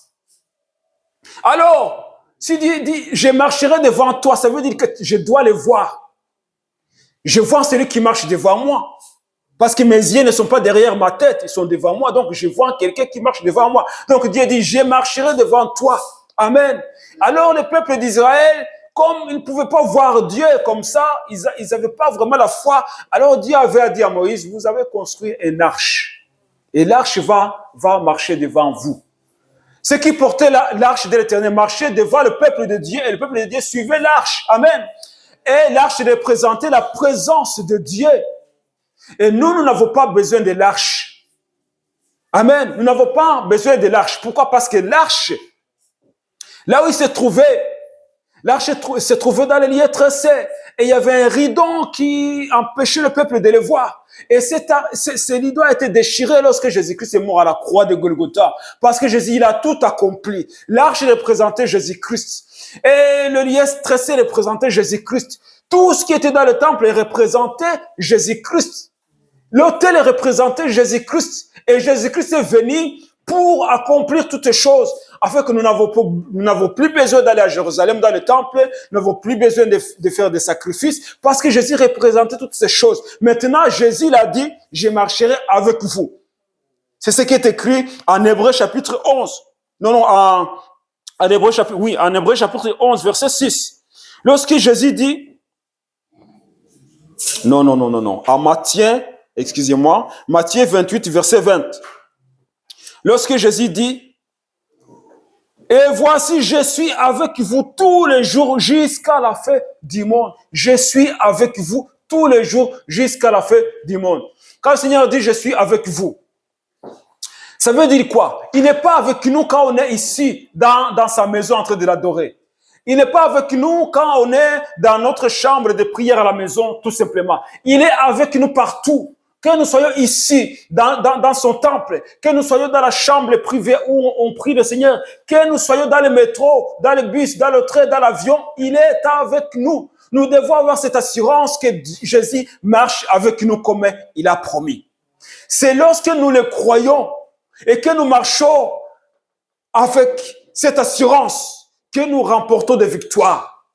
Alors, si Dieu dit, je marcherai devant toi, ça veut dire que je dois le voir. Je vois celui qui marche devant moi. Parce que mes yeux ne sont pas derrière ma tête, ils sont devant moi. Donc, je vois quelqu'un qui marche devant moi. Donc, Dieu dit, je marcherai devant toi. Amen. Alors, le peuple d'Israël, comme ils ne pouvaient pas voir Dieu comme ça, ils n'avaient pas vraiment la foi. Alors, Dieu avait dit à Moïse, vous avez construit une arche. Et l'arche va marcher devant vous. Ceux qui portaient l'arche de l'Éternel marchaient devant le peuple de Dieu et le peuple de Dieu suivait l'arche. Amen. Et l'arche représentait la présence de Dieu. Et nous n'avons pas besoin de l'arche. Amen. Nous n'avons pas besoin de l'arche. Pourquoi? Parce que l'arche, là où il se trouvait, l'arche se trouvait dans les lieux tressés. Et il y avait un rideau qui empêchait le peuple de le voir. Et ce rideau a été déchiré lorsque Jésus-Christ est mort à la croix de Golgotha. Parce que Jésus, il a tout accompli. L'arche représentait Jésus-Christ. Et le lieu tressé représentait Jésus-Christ. Tout ce qui était dans le temple représentait Jésus-Christ. L'autel représentait Jésus-Christ. Et Jésus-Christ est venu pour accomplir toutes choses, afin que nous n'avons plus besoin d'aller à Jérusalem dans le temple, nous n'avons plus besoin de faire des sacrifices, parce que Jésus représentait toutes ces choses. Maintenant, Jésus l'a dit, je marcherai avec vous. C'est ce qui est écrit en Hébreux chapitre 11. En Hébreux chapitre 11, verset 6. Lorsque Jésus dit, en Matthieu 28, verset 20. Lorsque Jésus dit, et voici, je suis avec vous tous les jours jusqu'à la fin du monde. Je suis avec vous tous les jours jusqu'à la fin du monde. Quand le Seigneur dit, je suis avec vous, ça veut dire quoi? Il n'est pas avec nous quand on est ici, dans sa maison en train de l'adorer. Il n'est pas avec nous quand on est dans notre chambre de prière à la maison, tout simplement. Il est avec nous partout. Que nous soyons ici, dans son temple, que nous soyons dans la chambre privée où on prie le Seigneur, que nous soyons dans le métro, dans le bus, dans le train, dans l'avion, il est avec nous. Nous devons avoir cette assurance que Jésus marche avec nous comme il a promis. C'est lorsque nous le croyons et que nous marchons avec cette assurance que nous remportons des victoires.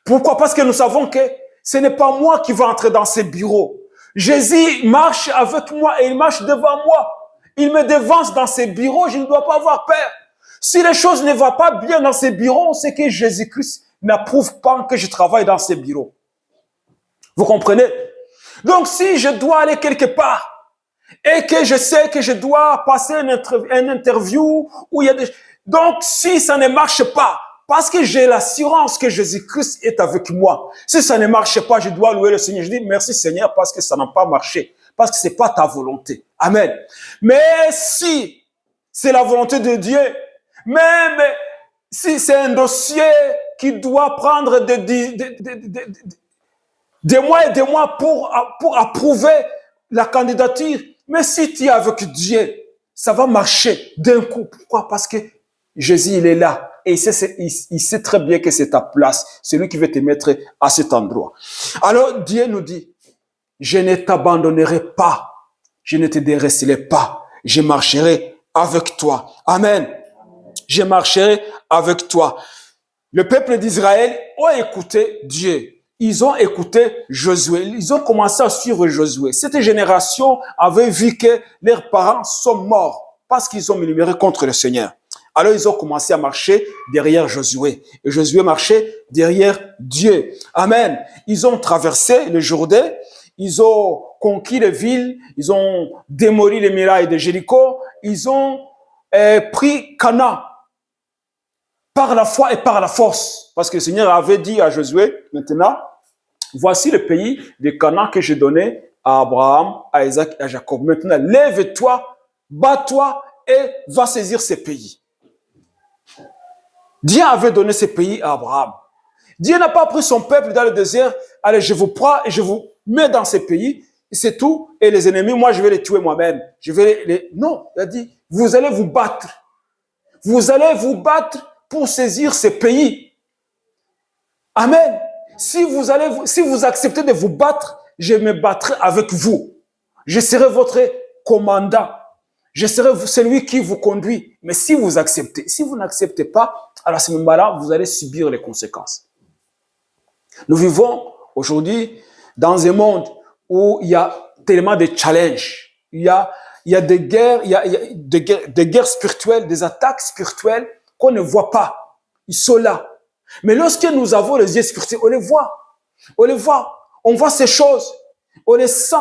Pourquoi? Parce que nous savons que ce n'est pas moi qui vais entrer dans ces bureaux. Jésus marche avec moi et il marche devant moi. Il me devance dans ses bureaux, je ne dois pas avoir peur. Si les choses ne vont pas bien dans ces bureaux, c'est que Jésus-Christ n'approuve pas que je travaille dans ces bureaux. Vous comprenez? Donc si je dois aller quelque part et que je sais que je dois passer une interview où il y a des... Donc si ça ne marche pas, Parce que j'ai l'assurance que Jésus-Christ est avec moi. Si ça ne marche pas, je dois louer le Seigneur. Je dis merci Seigneur parce que ça n'a pas marché. Parce que c'est pas ta volonté. Amen. Mais si c'est la volonté de Dieu, même si c'est un dossier qui doit prendre des mois et des mois pour approuver la candidature, mais si tu es avec Dieu, ça va marcher d'un coup. Pourquoi? Parce que Jésus, il est là. Et il sait très bien que c'est ta place. C'est lui qui veut te mettre à cet endroit. Alors, Dieu nous dit, je ne t'abandonnerai pas. Je ne te délaisserai pas. Je marcherai avec toi. Amen. Je marcherai avec toi. Le peuple d'Israël a écouté Dieu. Ils ont écouté Josué. Ils ont commencé à suivre Josué. Cette génération avait vu que leurs parents sont morts parce qu'ils ont murmuré contre le Seigneur. Alors, ils ont commencé à marcher derrière Josué. Et Josué marchait derrière Dieu. Amen. Ils ont traversé le Jourdain. Ils ont conquis les villes. Ils ont démoli les murailles de Jéricho. Ils ont pris Canaan par la foi et par la force. Parce que le Seigneur avait dit à Josué, maintenant, voici le pays de Canaan que j'ai donné à Abraham, à Isaac et à Jacob. Maintenant, lève-toi, bats-toi et va saisir ces pays. Dieu avait donné ces pays à Abraham. Dieu n'a pas pris son peuple dans le désert. Allez, je vous prends et je vous mets dans ces pays. C'est tout. Et les ennemis, moi, je vais les tuer moi-même. Je vais les... Non, il a dit, vous allez vous battre. Vous allez vous battre pour saisir ces pays. Amen. Si vous acceptez de vous battre, je me battrai avec vous. Je serai votre commandant. Je serai celui qui vous conduit. Mais si vous acceptez, si vous n'acceptez pas, alors à ce moment-là, vous allez subir les conséquences. Nous vivons aujourd'hui dans un monde où il y a tellement de challenges. Il y a des guerres, des guerres spirituelles, des attaques spirituelles qu'on ne voit pas. Ils sont là. Mais lorsque nous avons les yeux spirituels, on les voit. On les voit. On voit ces choses. On les sent.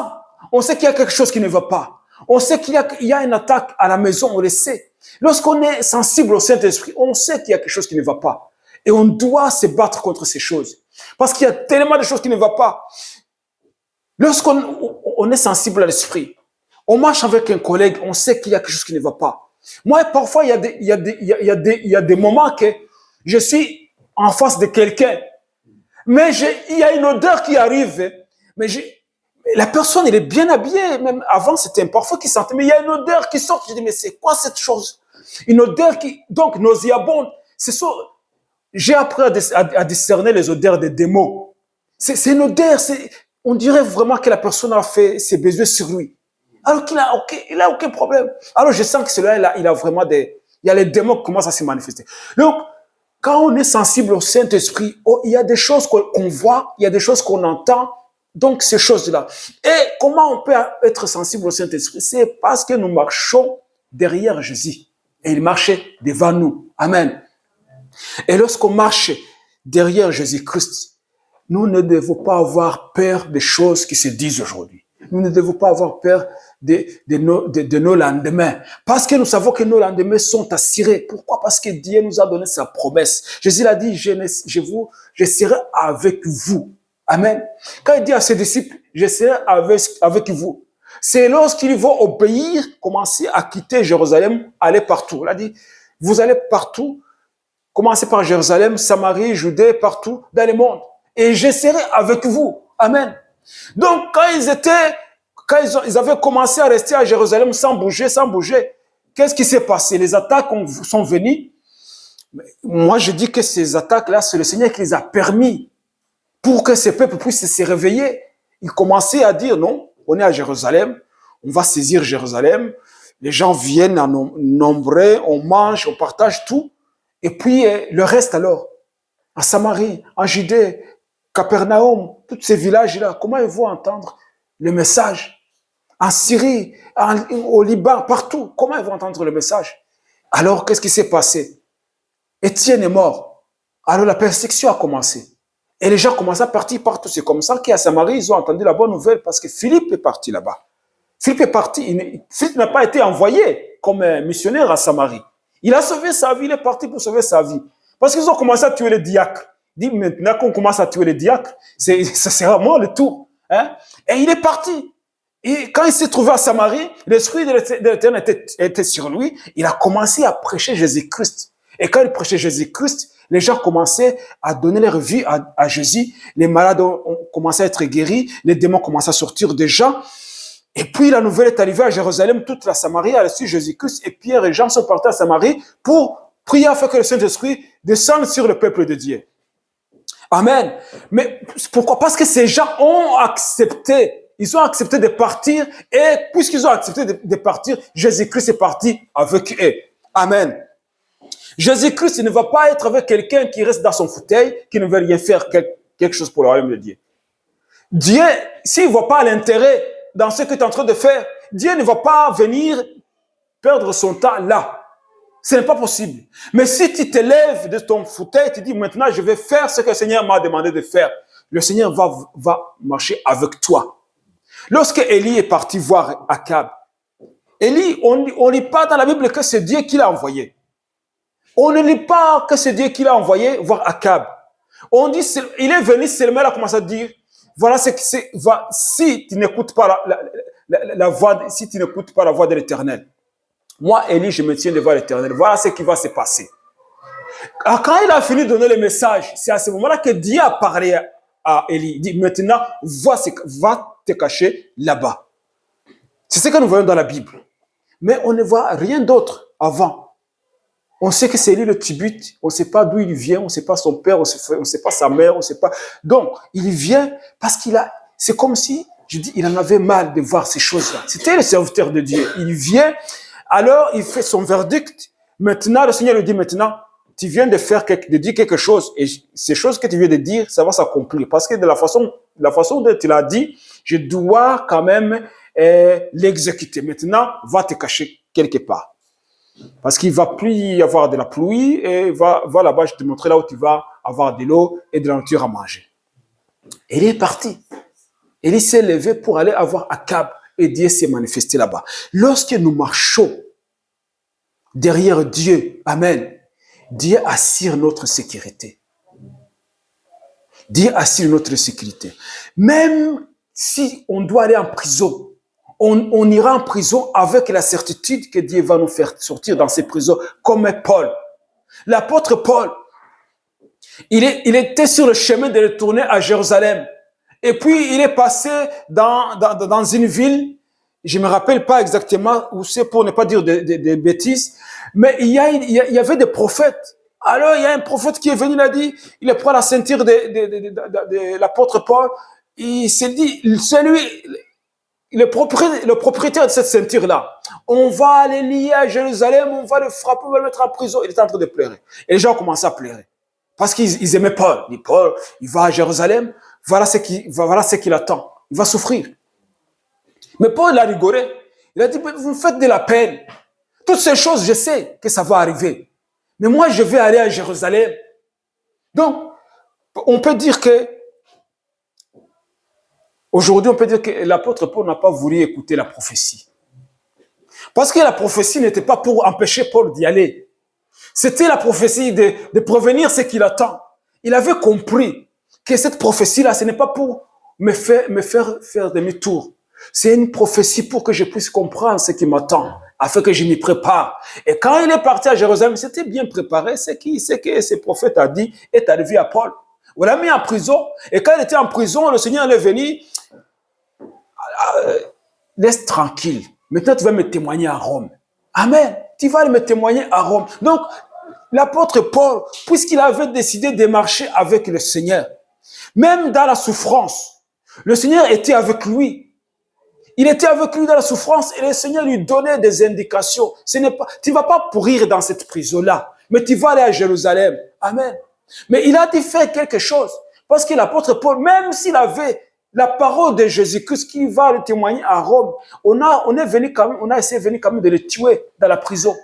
On sait qu'il y a quelque chose qui ne va pas. On sait qu'il y a une attaque à la maison, on le sait. Lorsqu'on est sensible au Saint-Esprit, on sait qu'il y a quelque chose qui ne va pas. Et on doit se battre contre ces choses. Parce qu'il y a tellement de choses qui ne vont pas. Lorsqu'on est sensible à l'esprit, on marche avec un collègue, on sait qu'il y a quelque chose qui ne va pas. Moi, parfois, il y a des moments que je suis en face de quelqu'un, mais il y a une odeur qui arrive, mais la personne, elle est bien habillée. Même avant, c'était un parfum qui sentait. Mais il y a une odeur qui sort. Je dis, mais c'est quoi cette chose? Une odeur qui, donc, nauséabonde. J'ai appris à discerner les odeurs des démons. C'est une odeur. On dirait vraiment que la personne a fait ses besoins sur lui. Alors qu'il a aucun problème. Alors, je sens que celui-là, il a vraiment il y a les démons qui commencent à se manifester. Donc, quand on est sensible au Saint-Esprit, il y a des choses qu'on voit, il y a des choses qu'on entend. Donc, ces choses-là. Et comment on peut être sensible au Saint-Esprit? C'est parce que nous marchons derrière Jésus. Et il marchait devant nous. Amen. Et lorsqu'on marche derrière Jésus-Christ, nous ne devons pas avoir peur des choses qui se disent aujourd'hui. Nous ne devons pas avoir peur de nos lendemains. Parce que nous savons que nos lendemains sont assurés. Pourquoi? Parce que Dieu nous a donné sa promesse. Jésus a dit, je serai avec vous. Amen. Quand il dit à ses disciples, je serai avec vous. C'est lorsqu'ils vont obéir, commencer à quitter Jérusalem, aller partout. Il a dit, vous allez partout, commencez par Jérusalem, Samarie, Judée, partout dans le monde. Et je serai avec vous. Amen. Donc, quand ils avaient commencé à rester à Jérusalem sans bouger, qu'est-ce qui s'est passé? Les attaques sont venues. Moi, je dis que ces attaques-là, c'est le Seigneur qui les a permis. Pour que ces peuples puissent se réveiller, ils commençaient à dire non, on est à Jérusalem, on va saisir Jérusalem, les gens viennent en nombreux, on mange, on partage tout, et puis le reste alors, en Samarie, en Judée, Capernaum, tous ces villages-là, comment ils vont entendre le message? En Syrie, au Liban, partout, comment ils vont entendre le message? Alors, qu'est-ce qui s'est passé? Étienne est mort, alors la persécution a commencé. Et les gens commencent à partir partout. C'est comme ça qu'à Samarie, ils ont entendu la bonne nouvelle parce que Philippe est parti là-bas. Philippe est parti. Philippe n'a pas été envoyé comme missionnaire à Samarie. Il a sauvé sa vie, il est parti pour sauver sa vie. Parce qu'ils ont commencé à tuer les diacres. Il dit, maintenant qu'on commence à tuer les diacres, ça sera moi le tour. Hein? Et il est parti. Et quand il s'est trouvé à Samarie, l'Esprit de l'Éternel était sur lui. Il a commencé à prêcher Jésus-Christ. Et quand il prêchait Jésus-Christ, les gens commençaient à donner leur vie à Jésus. Les malades ont commencé à être guéris. Les démons commençaient à sortir des gens. Et puis la nouvelle est arrivée à Jérusalem. Toute la Samarie a reçu Jésus-Christ. Et Pierre et Jean sont partis à Samarie pour prier afin que le Saint-Esprit descende sur le peuple de Dieu. Amen. Mais pourquoi? Parce que ces gens ont accepté. Ils ont accepté de partir. Et puisqu'ils ont accepté de partir, Jésus-Christ est parti avec eux. Amen. Jésus-Christ ne va pas être avec quelqu'un qui reste dans son fauteuil, qui ne veut rien faire quelque chose pour le royaume de Dieu. Dieu, s'il ne voit pas l'intérêt dans ce que tu es en train de faire, Dieu ne va pas venir perdre son temps là. Ce n'est pas possible. Mais si tu te lèves de ton fauteuil, tu dis maintenant je vais faire ce que le Seigneur m'a demandé de faire, le Seigneur va marcher avec toi. Lorsque Élie est parti voir Akab, Élie, on ne lit pas dans la Bible que c'est Dieu qui l'a envoyé. On ne lit pas que c'est Dieu qui l'a envoyé voir Akab. On dit, il est venu seulement, il a commencé à dire, voilà ce que c'est, si tu n'écoutes pas la voix, si tu n'écoutes pas la voix de l'Éternel. Moi, Élie, je me tiens devant l'Éternel. Voilà ce qui va se passer. Alors, quand il a fini de donner le message, c'est à ce moment-là que Dieu a parlé à Élie. Il dit, maintenant, va te cacher là-bas. C'est ce que nous voyons dans la Bible. Mais on ne voit rien d'autre avant. On sait que c'est Élie le Tibite, on ne sait pas d'où il vient, on ne sait pas son père, on ne sait pas sa mère, on ne sait pas. Donc, il vient parce c'est comme si, je dis, il en avait mal de voir ces choses-là. C'était le serviteur de Dieu. Il vient, alors il fait son verdict. Maintenant, le Seigneur lui dit maintenant, tu viens de dire quelque chose et ces choses que tu viens de dire, ça va s'accomplir. Parce que de la façon dont tu l'as dit, je dois quand même l'exécuter. Maintenant, va te cacher quelque part. Parce qu'il ne va plus y avoir de la pluie et va là-bas, je te montrer là où tu vas avoir de l'eau et de la nourriture à manger. Et il est parti. Il s'est levé pour aller avoir Akab et Dieu s'est manifesté là-bas. Lorsque nous marchons derrière Dieu, amen, Dieu assure notre sécurité. Dieu assure notre sécurité. Même si on doit aller en prison, on ira en prison avec la certitude que Dieu va nous faire sortir dans ces prisons, comme Paul. L'apôtre Paul, il était sur le chemin de retourner à Jérusalem. Et puis, il est passé dans une ville, je ne me rappelle pas exactement où c'est pour ne pas dire des bêtises, mais il y avait des prophètes. Alors, il y a un prophète qui est venu, il a dit, il prend la ceinture de l'apôtre Paul, il s'est dit, c'est lui, le propriétaire de cette ceinture-là, on va aller lier à Jérusalem, on va le frapper, on va le mettre en prison. Il est en train de pleurer. Et les gens ont commencé à pleurer. Parce qu'ils aimaient Paul. Il dit, Paul, il va à Jérusalem, voilà ce qu'il attend. Il va souffrir. Mais Paul a rigolé. Il a dit, vous me faites de la peine. Toutes ces choses, je sais que ça va arriver. Mais moi, je vais aller à Jérusalem. Donc, on peut dire que aujourd'hui, on peut dire que l'apôtre Paul n'a pas voulu écouter la prophétie. Parce que la prophétie n'était pas pour empêcher Paul d'y aller. C'était la prophétie de prévenir ce qu'il attend. Il avait compris que cette prophétie-là, ce n'est pas pour me faire demi-tour. C'est une prophétie pour que je puisse comprendre ce qui m'attend, afin que je m'y prépare. Et quand il est parti à Jérusalem, c'était bien préparé. Ce que ce prophète a dit est arrivé à Paul. On l'a mis en prison. Et quand il était en prison, le Seigneur est venu. Laisse tranquille. Maintenant, tu vas me témoigner à Rome. Amen. Tu vas me témoigner à Rome. Donc, l'apôtre Paul, puisqu'il avait décidé de marcher avec le Seigneur, même dans la souffrance, le Seigneur était avec lui. Il était avec lui dans la souffrance et le Seigneur lui donnait des indications. Tu ne vas pas pourrir dans cette prison-là, mais tu vas aller à Jérusalem. Amen. Mais il a dû faire quelque chose. Parce que l'apôtre Paul, même s'il avait la parole de Jésus-Christ qui va le témoigner à Rome, on a essayé quand même de le tuer dans la prison.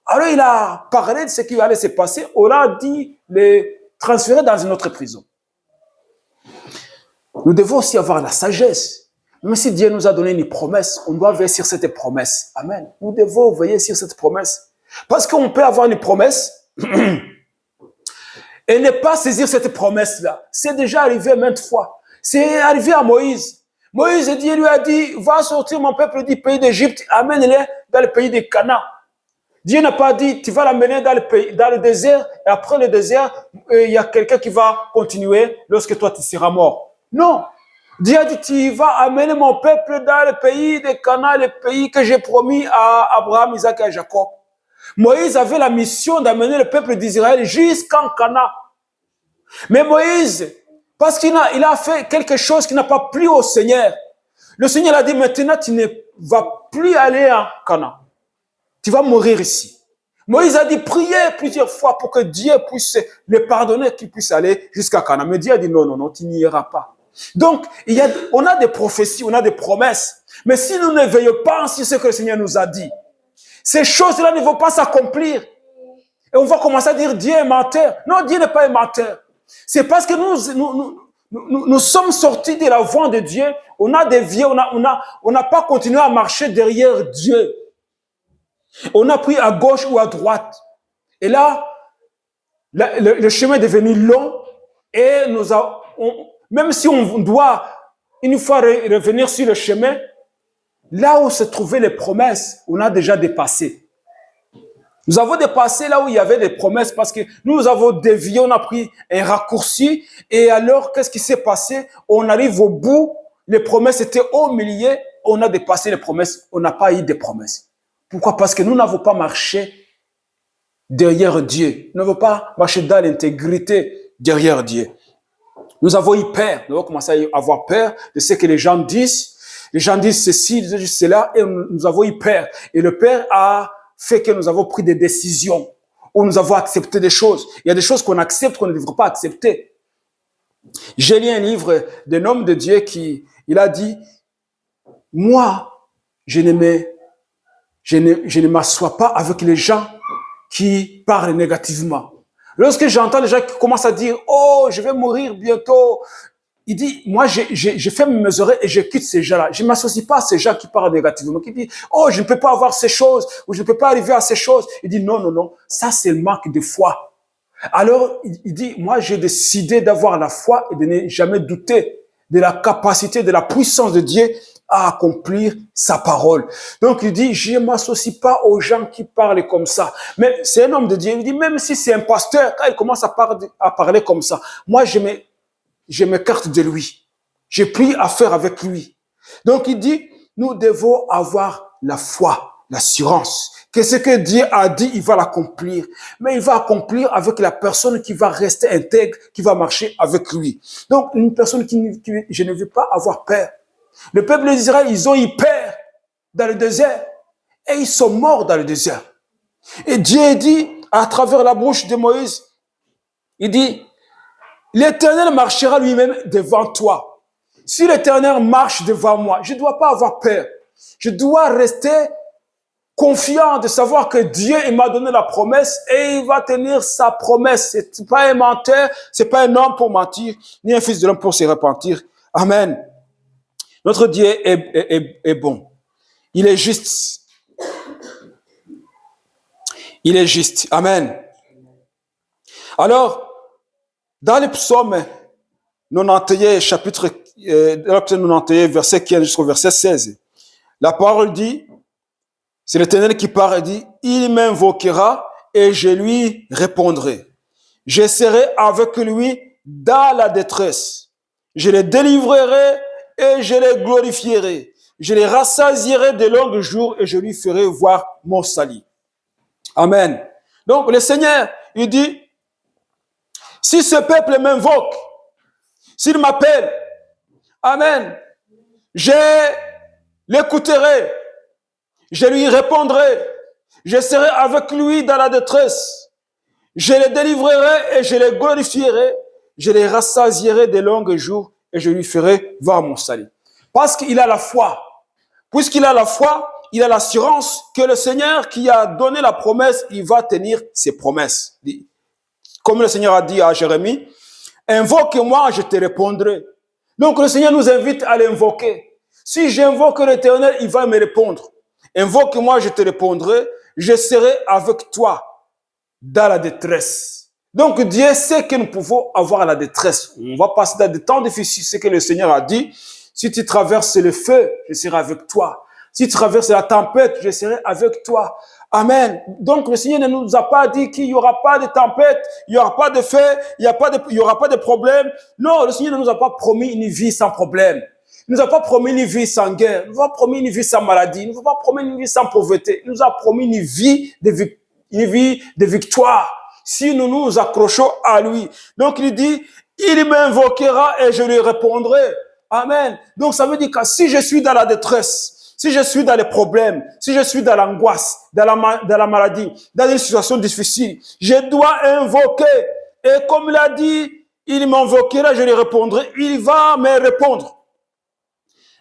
Alors il a parlé de ce qui allait se passer. On a dit le transférer dans une autre prison. Nous devons aussi avoir la sagesse. Même si Dieu nous a donné une promesse, on doit veiller sur cette promesse. Amen. Nous devons veiller sur cette promesse. Parce qu'on peut avoir une promesse, et ne pas saisir cette promesse-là. C'est déjà arrivé maintes fois. C'est arrivé à Moïse. Moïse, Dieu lui a dit, va sortir mon peuple du pays d'Égypte, amène-les dans le pays de Canaan. Dieu n'a pas dit, tu vas l'amener dans le désert, et après le désert, il y a quelqu'un qui va continuer lorsque toi tu seras mort. Non. Dieu a dit, tu vas amener mon peuple dans le pays de Canaan, le pays que j'ai promis à Abraham, Isaac et à Jacob. Moïse avait la mission d'amener le peuple d'Israël jusqu'en Canaan. Mais Moïse, parce qu'il a fait quelque chose qui n'a pas plu au Seigneur, le Seigneur a dit, maintenant tu ne vas plus aller en Canaan. Tu vas mourir ici. Moïse a dit, priez plusieurs fois pour que Dieu puisse le pardonner, qu'il puisse aller jusqu'à Canaan. Mais Dieu a dit, non, tu n'y iras pas. Donc, on a des prophéties, on a des promesses. Mais si nous ne veillons pas sur ce que le Seigneur nous a dit, ces choses-là ne vont pas s'accomplir. Et on va commencer à dire, Dieu est menteur. Non, Dieu n'est pas un menteur. C'est parce que nous sommes sortis de la voie de Dieu. On a dévié, on n'a pas continué à marcher derrière Dieu. On a pris à gauche ou à droite. Et là, le chemin est devenu long. Et même si on doit une fois revenir sur le chemin, là où se trouvaient les promesses, on a déjà dépassé. Nous avons dépassé là où il y avait des promesses parce que nous avons dévié, on a pris un raccourci. Et alors, qu'est-ce qui s'est passé? On arrive au bout, les promesses étaient au milieu, on a dépassé les promesses, on n'a pas eu de promesses. Pourquoi? Parce que nous n'avons pas marché derrière Dieu. Nous n'avons pas marché dans l'intégrité derrière Dieu. Nous avons eu peur. Nous avons commencé à avoir peur de ce que les gens disent. Les gens disent ceci, disent cela, et nous avons eu peur. Et le peur a fait que nous avons pris des décisions, où nous avons accepté des choses. Il y a des choses qu'on accepte, qu'on ne devrait pas accepter. J'ai lu un livre d'un homme de Dieu il a dit, moi, je ne m'assois pas avec les gens qui parlent négativement. Lorsque j'entends les gens qui commencent à dire, oh, je vais mourir bientôt, il dit, moi, je fais mes oreilles et je quitte ces gens-là. Je ne m'associe pas à ces gens qui parlent négativement, qui disent, oh, je ne peux pas avoir ces choses, ou je ne peux pas arriver à ces choses. Il dit, non, ça c'est le manque de foi. Alors, il dit, moi, j'ai décidé d'avoir la foi et de ne jamais douter de la capacité, de la puissance de Dieu à accomplir sa parole. Donc, il dit, je ne m'associe pas aux gens qui parlent comme ça. Mais c'est un homme de Dieu. Il dit, même si c'est un pasteur, quand il commence à parler comme ça, moi, je m'écarte de lui. J'ai pris affaire avec lui. Donc, il dit, nous devons avoir la foi, l'assurance, que ce que Dieu a dit, il va l'accomplir. Mais il va accomplir avec la personne qui va rester intègre, qui va marcher avec lui. Donc, une personne je ne veux pas avoir peur. Le peuple d'Israël, ils ont eu peur dans le désert et ils sont morts dans le désert. Et Dieu dit, à travers la bouche de Moïse, il dit, l'Éternel marchera lui-même devant toi. Si l'Éternel marche devant moi, je ne dois pas avoir peur. Je dois rester confiant de savoir que Dieu m'a donné la promesse et il va tenir sa promesse. C'est pas un menteur, c'est pas un homme pour mentir, ni un fils de l'homme pour se repentir. Amen. Notre Dieu est bon. Il est juste. Il est juste. Amen. Alors, dans le psaume 91, chapitre 91, verset 15 jusqu'au verset 16, la parole dit, c'est l'Éternel qui parle et dit, il m'invoquera et je lui répondrai. Je serai avec lui dans la détresse. Je le délivrerai et je le glorifierai. Je le rassasierai de longs jours et je lui ferai voir mon salut. Amen. Donc le Seigneur, il dit, si ce peuple m'invoque, s'il m'appelle, amen, je l'écouterai, je lui répondrai, je serai avec lui dans la détresse, je le délivrerai et je le glorifierai, je le rassasierai de longs jours et je lui ferai voir mon salut. Parce qu'il a la foi. Puisqu'il a la foi, il a l'assurance que le Seigneur qui a donné la promesse, il va tenir ses promesses. Comme le Seigneur a dit à Jérémie, invoque-moi, je te répondrai. Donc le Seigneur nous invite à l'invoquer. Si j'invoque l'Éternel, il va me répondre. Invoque-moi, je te répondrai. Je serai avec toi dans la détresse. Donc Dieu sait que nous pouvons avoir la détresse. On va passer dans des temps difficiles. C'est que le Seigneur a dit, si tu traverses le feu, je serai avec toi. Si tu traverses la tempête, je serai avec toi. Amen. Donc le Seigneur ne nous a pas dit qu'il n'y aura pas de tempête, il n'y aura pas de feu, il n'y aura pas de problème. Non, le Seigneur ne nous a pas promis une vie sans problème. Il ne nous a pas promis une vie sans guerre. Il ne nous a pas promis une vie sans maladie. Il ne nous a pas promis une vie sans pauvreté. Il nous a promis une vie de victoire si nous nous accrochons à lui. Donc il dit, il m'invoquera et je lui répondrai. Amen. Donc ça veut dire que si je suis dans la détresse, si je suis dans les problèmes, si je suis dans l'angoisse, dans la maladie, dans une situation difficile, je dois invoquer. Et comme il a dit, il m'invoquera, je lui répondrai. Il va me répondre.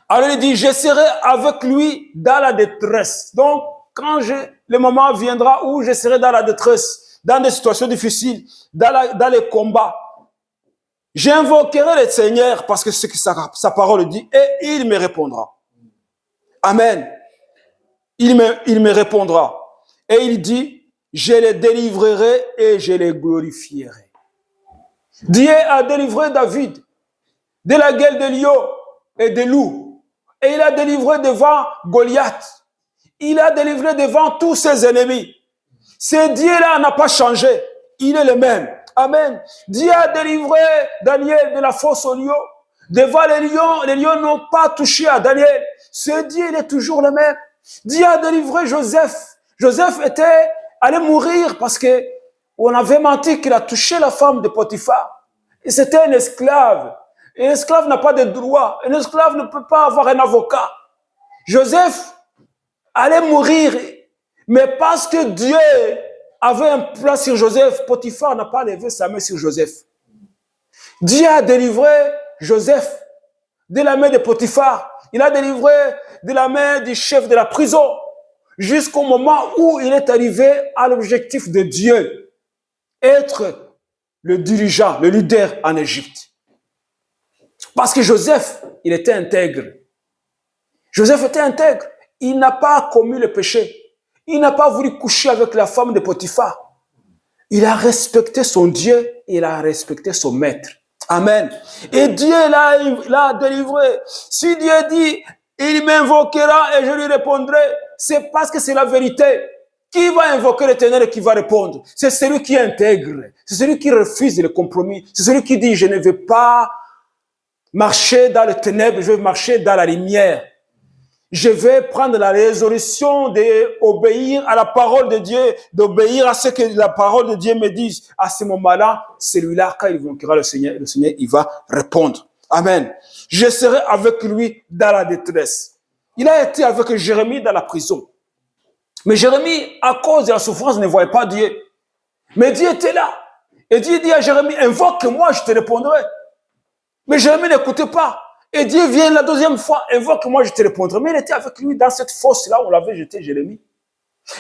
Alors il dit, je serai avec lui dans la détresse. Donc, quand le moment viendra où je serai dans la détresse, dans des situations difficiles, dans les combats, j'invoquerai le Seigneur parce que c'est ce que sa parole dit et il me répondra. Amen. Il me répondra. Et il dit, je les délivrerai et je les glorifierai. Dieu a délivré David de la gueule des lions et des loups. Et il a délivré devant Goliath. Il a délivré devant tous ses ennemis. Ce Dieu-là n'a pas changé. Il est le même. Amen. Dieu a délivré Daniel de la fosse aux lions. Devant les lions n'ont pas touché à Daniel. Ce Dieu, il est toujours le même. Dieu a délivré Joseph. Joseph était allé mourir parce que on avait menti qu'il a touché la femme de Potiphar. Et c'était un esclave. Et un esclave n'a pas de droit. Un esclave ne peut pas avoir un avocat. Joseph allait mourir. Mais parce que Dieu avait un plan sur Joseph, Potiphar n'a pas levé sa main sur Joseph. Dieu a délivré Joseph de la main de Potiphar. Il a délivré de la main du chef de la prison jusqu'au moment où il est arrivé à l'objectif de Dieu, être le dirigeant, le leader en Égypte. Parce que Joseph, il était intègre. Joseph était intègre. Il n'a pas commis le péché. Il n'a pas voulu coucher avec la femme de Potiphar. Il a respecté son Dieu et il a respecté son maître. Amen. Et Dieu l'a délivré. Si Dieu dit, il m'invoquera et je lui répondrai, c'est parce que c'est la vérité. Qui va invoquer l'Éternel et qui va répondre? C'est celui qui intègre. C'est celui qui refuse le compromis. C'est celui qui dit, je ne vais pas marcher dans les ténèbres, je vais marcher dans la lumière. Je vais prendre la résolution d'obéir à la parole de Dieu, d'obéir à ce que la parole de Dieu me dit. À ce moment-là, celui-là, quand il invoquera le Seigneur, il va répondre. Amen. Je serai avec lui dans la détresse. Il a été avec Jérémie dans la prison. Mais Jérémie, à cause de la souffrance, ne voyait pas Dieu. Mais Dieu était là. Et Dieu dit à Jérémie, invoque-moi, je te répondrai. Mais Jérémie n'écoutait pas. Et Dieu vient la deuxième fois, invoque-moi, je te répondrai. Mais il était avec lui dans cette fosse-là où on l'avait jeté, Jérémie.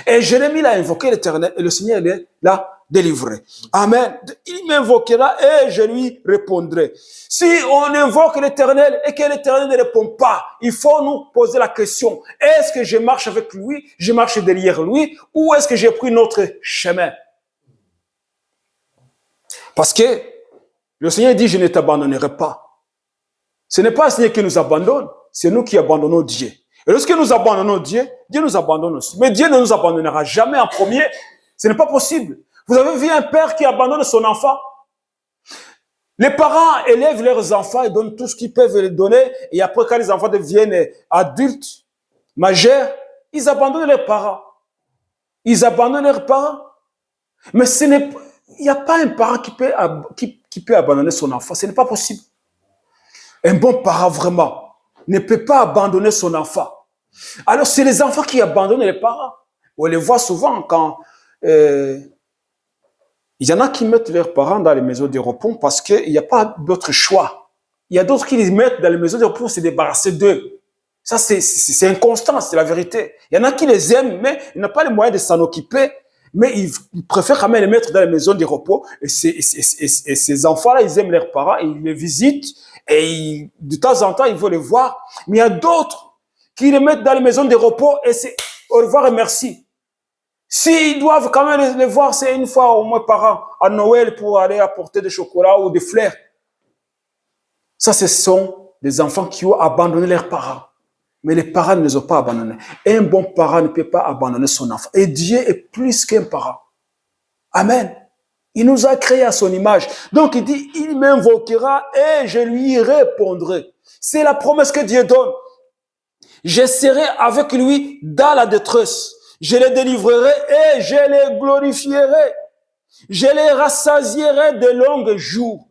Et Jérémie l'a invoqué l'Éternel et le Seigneur l'a délivré. Amen. Il m'invoquera et je lui répondrai. Si on invoque l'Éternel et que l'Éternel ne répond pas, il faut nous poser la question. Est-ce que je marche avec lui, je marche derrière lui, ou est-ce que j'ai pris notre chemin? Parce que le Seigneur dit, je ne t'abandonnerai pas. Ce n'est pas le Seigneur qui nous abandonne, c'est nous qui abandonnons Dieu. Et lorsque nous abandonnons Dieu, Dieu nous abandonne aussi. Mais Dieu ne nous abandonnera jamais en premier. Ce n'est pas possible. Vous avez vu un père qui abandonne son enfant? Les parents élèvent leurs enfants et donnent tout ce qu'ils peuvent les donner. Et après, quand les enfants deviennent adultes, majeurs, ils abandonnent leurs parents. Ils abandonnent leurs parents. Mais il n'y a pas un parent qui peut abandonner son enfant. Ce n'est pas possible. Un bon parent, vraiment, ne peut pas abandonner son enfant. Alors, c'est les enfants qui abandonnent les parents. On les voit souvent quand il y en a qui mettent leurs parents dans les maisons de repos parce qu'il n'y a pas d'autre choix. Il y a d'autres qui les mettent dans les maisons de repos pour se débarrasser d'eux. Ça, c'est inconstant, c'est la vérité. Il y en a qui les aiment, mais ils n'ont pas les moyens de s'en occuper. Mais ils préfèrent quand même les mettre dans les maisons de repos. Et ces enfants-là, ils aiment leurs parents, et ils les visitent. Et de temps en temps, ils vont les voir. Mais il y a d'autres qui les mettent dans les maisons de repos et c'est au revoir et merci. S'ils doivent quand même les voir, c'est une fois au moins par an, à Noël, pour aller apporter des chocolats ou des fleurs. Ça, ce sont des enfants qui ont abandonné leurs parents. Mais les parents ne les ont pas abandonnés. Un bon parent ne peut pas abandonner son enfant. Et Dieu est plus qu'un parent. Amen. Il nous a créés à son image. Donc il dit, il m'invoquera et je lui répondrai. C'est la promesse que Dieu donne. Je serai avec lui dans la détresse. Je les délivrerai et je les glorifierai. Je les rassasierai de longs jours.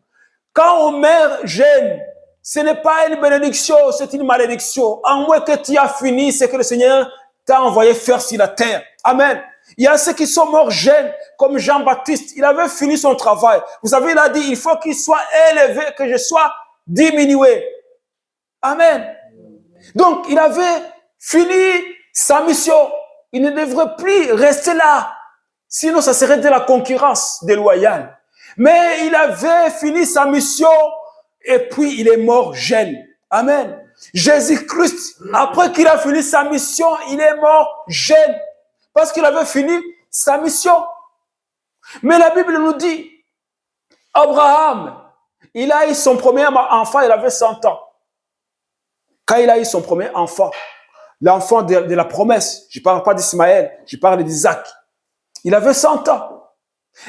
Quand on meurt jeune, ce n'est pas une bénédiction, c'est une malédiction. En moins que tu as fini ce que le Seigneur t'a envoyé faire sur la terre. Amen. Il y a ceux qui sont morts jeunes, comme Jean-Baptiste. Il avait fini son travail. Vous savez, il a dit, il faut qu'il soit élevé, que je sois diminué. Amen. Donc, il avait fini sa mission. Il ne devrait plus rester là. Sinon, ça serait de la concurrence déloyale. Mais il avait fini sa mission et puis il est mort jeune. Amen. Jésus-Christ, après qu'il a fini sa mission, il est mort jeune. Parce qu'il avait fini sa mission. Mais la Bible nous dit, Abraham, il a eu son premier enfant, il avait 100 ans. Quand il a eu son premier enfant, l'enfant de la promesse, je ne parle pas d'Ismaël, je parle d'Isaac. Il avait 100 ans.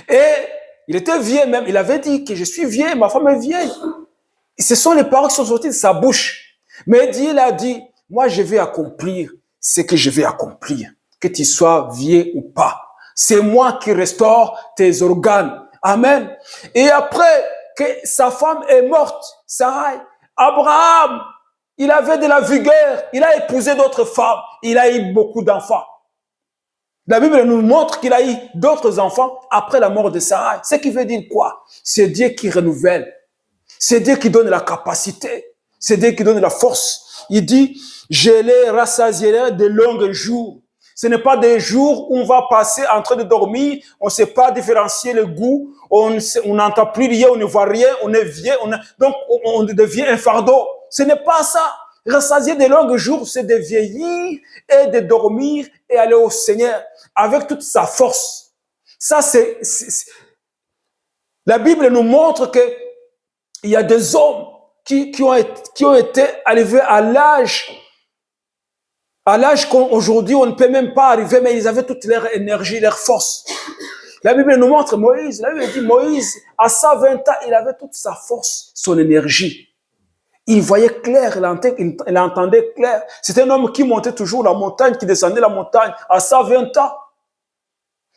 Et il était vieux même. Il avait dit que je suis vieux, ma femme est vieille. Et ce sont les paroles qui sont sorties de sa bouche. Mais Dieu l'a dit, moi je vais accomplir ce que je vais accomplir. Que tu sois vieux ou pas. C'est moi qui restaure tes organes. Amen. Et après que sa femme est morte, Sarai, Abraham, il avait de la vigueur. Il a épousé d'autres femmes. Il a eu beaucoup d'enfants. La Bible nous montre qu'il a eu d'autres enfants après la mort de Sarai. Ce qui veut dire quoi? C'est Dieu qui renouvelle. C'est Dieu qui donne la capacité. C'est Dieu qui donne la force. Il dit, je les rassasierai de longs jours. Ce n'est pas des jours où on va passer en train de dormir, on ne sait pas différencier le goût, on n'entend plus rien, on ne voit rien, on est vieux, donc on devient un fardeau. Ce n'est pas ça. Rassasier de longs jours, c'est de vieillir et de dormir et aller au Seigneur avec toute sa force. Ça, la Bible nous montre que il y a des hommes qui ont été arrivés à l'âge qu'aujourd'hui on ne peut même pas arriver, mais ils avaient toute leur énergie, leur force. La Bible nous montre Moïse. La Bible dit Moïse, à 120 ans, il avait toute sa force, son énergie. Il voyait clair, il entendait clair. C'était un homme qui montait toujours la montagne, qui descendait la montagne à 120 ans.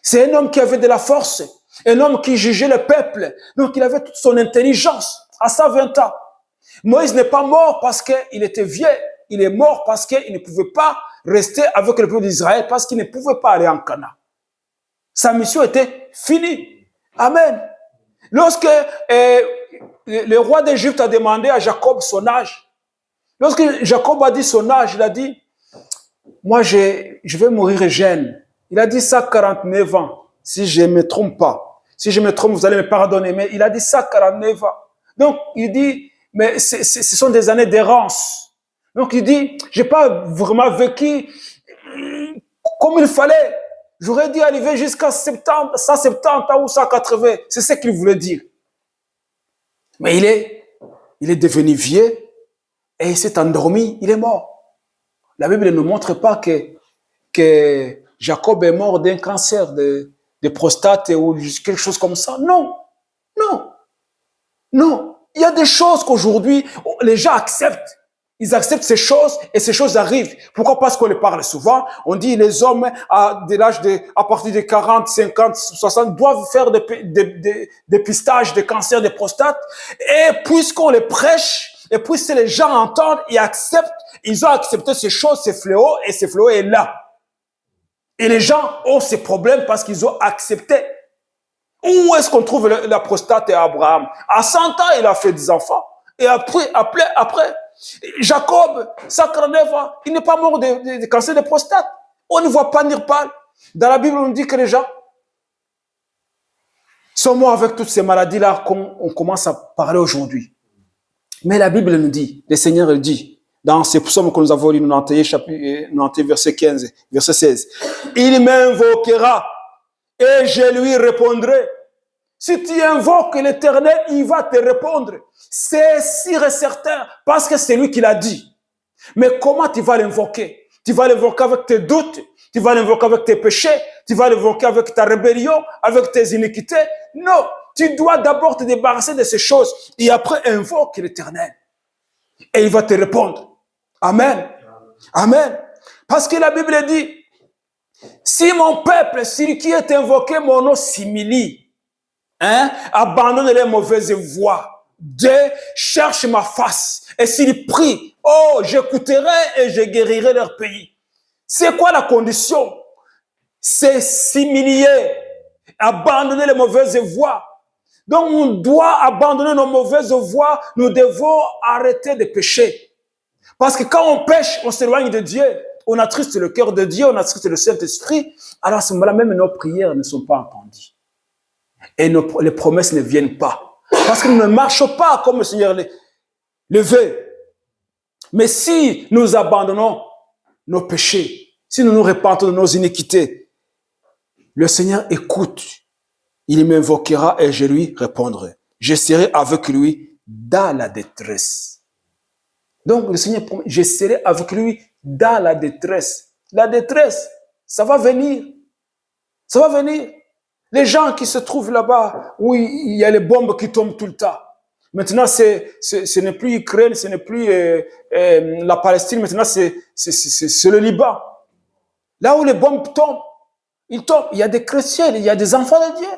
C'est un homme qui avait de la force, un homme qui jugeait le peuple. Donc il avait toute son intelligence à 120 ans. Moïse n'est pas mort parce qu'il était vieux. Il est mort parce qu'il ne pouvait pas rester avec le peuple d'Israël, parce qu'il ne pouvait pas aller en Canaan. Sa mission était finie. Amen. Lorsque le roi d'Égypte a demandé à Jacob son âge, lorsque Jacob a dit son âge, il a dit, moi je vais mourir jeune. Il a dit ça 49 ans, si je ne me trompe pas. Si je me trompe, vous allez me pardonner, mais il a dit ça 49 ans. Donc il dit, mais ce sont des années d'errance. Donc il dit, j'ai pas vraiment vécu comme il fallait. J'aurais dû arriver jusqu'à 70, 170 ans ou 180. C'est ce qu'il voulait dire. Mais il est devenu vieux et il s'est endormi, il est mort. La Bible ne montre pas que Jacob est mort d'un cancer de prostate ou quelque chose comme ça. Non, non, non. Il y a des choses qu'aujourd'hui, les gens acceptent. Ils acceptent ces choses et ces choses arrivent. Pourquoi? Parce qu'on les parle souvent. On dit les hommes à partir de 40, 50, 60 doivent faire des dépistages de cancer de prostate. Et puisqu'on les prêche, et puisque les gens entendent et acceptent, ils ont accepté ces choses, ces fléaux, et ces fléaux est là. Et les gens ont ces problèmes parce qu'ils ont accepté. Où est-ce qu'on trouve la prostate à Abraham? À 100 ans, il a fait des enfants. Et après, Jacob, 149 ans, il n'est pas mort de cancer de prostate. On ne voit pas nulle part. Dans la Bible, on dit que les gens sont morts avec toutes ces maladies-là qu'on commence à parler aujourd'hui. Mais la Bible nous dit, le Seigneur dit, dans ces psaumes que nous avons lu, 91, chapitre 91, verset 15, verset 16. Il m'invoquera et je lui répondrai. Si tu invoques l'Éternel, il va te répondre. C'est sûr et certain, parce que c'est lui qui l'a dit. Mais comment tu vas l'invoquer? Tu vas l'invoquer avec tes doutes, tu vas l'invoquer avec tes péchés, tu vas l'invoquer avec ta rébellion, avec tes iniquités. Non, tu dois d'abord te débarrasser de ces choses et après invoque l'Éternel. Et il va te répondre. Amen. Amen. Parce que la Bible dit, si mon peuple, celui qui est invoqué mon nom s'humilie, abandonne les mauvaises voies, Dieu cherche ma face. Et s'il prie, oh, j'écouterai et je guérirai leur pays. C'est quoi la condition? C'est s'humilier, abandonner les mauvaises voies. Donc, on doit abandonner nos mauvaises voies. Nous devons arrêter de pécher. Parce que quand on pêche, on s'éloigne de Dieu. On attriste le cœur de Dieu, on attriste le Saint-Esprit. Alors à ce moment-là, même nos prières ne sont pas entendues. Et les promesses ne viennent pas. Parce que nous ne marchons pas comme le Seigneur le veut. Mais si nous abandonnons nos péchés, si nous nous repentons de nos iniquités, le Seigneur écoute. Il m'invoquera et je lui répondrai. Je serai avec lui dans la détresse. Donc le Seigneur promet, je serai avec lui dans la détresse. La détresse, ça va venir. Ça va venir. Les gens qui se trouvent là-bas, où il y a les bombes qui tombent tout le temps. Maintenant, ce n'est plus Ukraine, ce n'est plus la Palestine, maintenant c'est le Liban. Là où les bombes tombent, ils tombent. Il y a des chrétiens, il y a des enfants de Dieu.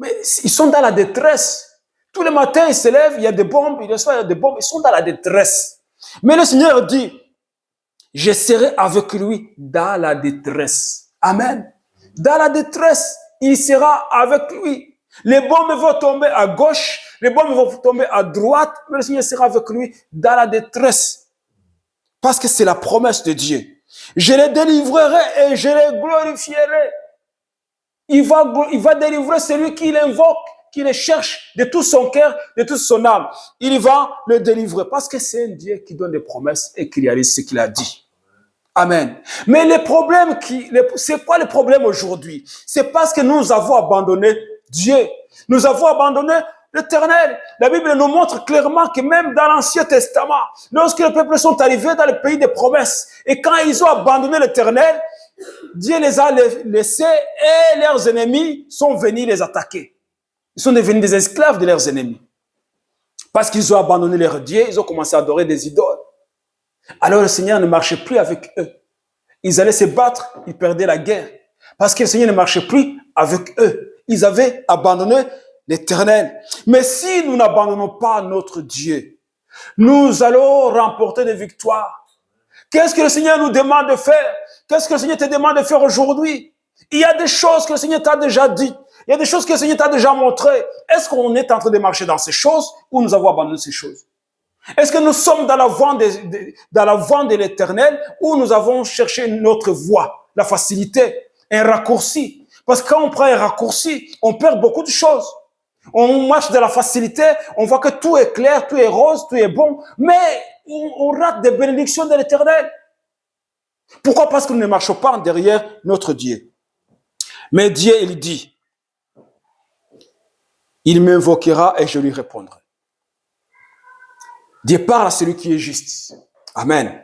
Mais ils sont dans la détresse. Tous les matins, ils se lèvent, il y a des bombes, il y a des bombes, ils sont dans la détresse. Mais le Seigneur dit, je serai avec lui dans la détresse. Amen. Dans la détresse, il sera avec lui. Les bombes vont tomber à gauche, les bombes vont tomber à droite, mais le Seigneur sera avec lui dans la détresse. Parce que c'est la promesse de Dieu. Je les délivrerai et je les glorifierai. Il va délivrer celui qui l'invoque, qui le cherche de tout son cœur, de toute son âme. Il va le délivrer parce que c'est un Dieu qui donne des promesses et qui réalise ce qu'il a dit. Amen. Mais c'est quoi le problème aujourd'hui? C'est parce que nous avons abandonné Dieu. Nous avons abandonné l'Éternel. La Bible nous montre clairement que même dans l'Ancien Testament, lorsque les peuples sont arrivés dans le pays des promesses, et quand ils ont abandonné l'Éternel, Dieu les a laissés et leurs ennemis sont venus les attaquer. Ils sont devenus des esclaves de leurs ennemis. Parce qu'ils ont abandonné leur Dieu, ils ont commencé à adorer des idoles. Alors le Seigneur ne marchait plus avec eux. Ils allaient se battre, ils perdaient la guerre. Parce que le Seigneur ne marchait plus avec eux. Ils avaient abandonné l'Éternel. Mais si nous n'abandonnons pas notre Dieu, nous allons remporter des victoires. Qu'est-ce que le Seigneur nous demande de faire? Qu'est-ce que le Seigneur te demande de faire aujourd'hui? Il y a des choses que le Seigneur t'a déjà dit. Il y a des choses que le Seigneur t'a déjà montrées. Est-ce qu'on est en train de marcher dans ces choses ou nous avons abandonné ces choses? Est-ce que nous sommes dans la voie de l'Éternel ou nous avons cherché notre voie, la facilité, un raccourci? Parce que quand on prend un raccourci, on perd beaucoup de choses. On marche dans la facilité, on voit que tout est clair, tout est rose, tout est bon, mais on rate des bénédictions de l'Éternel. Pourquoi? Parce que nous ne marchons pas derrière notre Dieu. Mais Dieu, il dit, il m'invoquera et je lui répondrai. Dieu parle à celui qui est juste. Amen.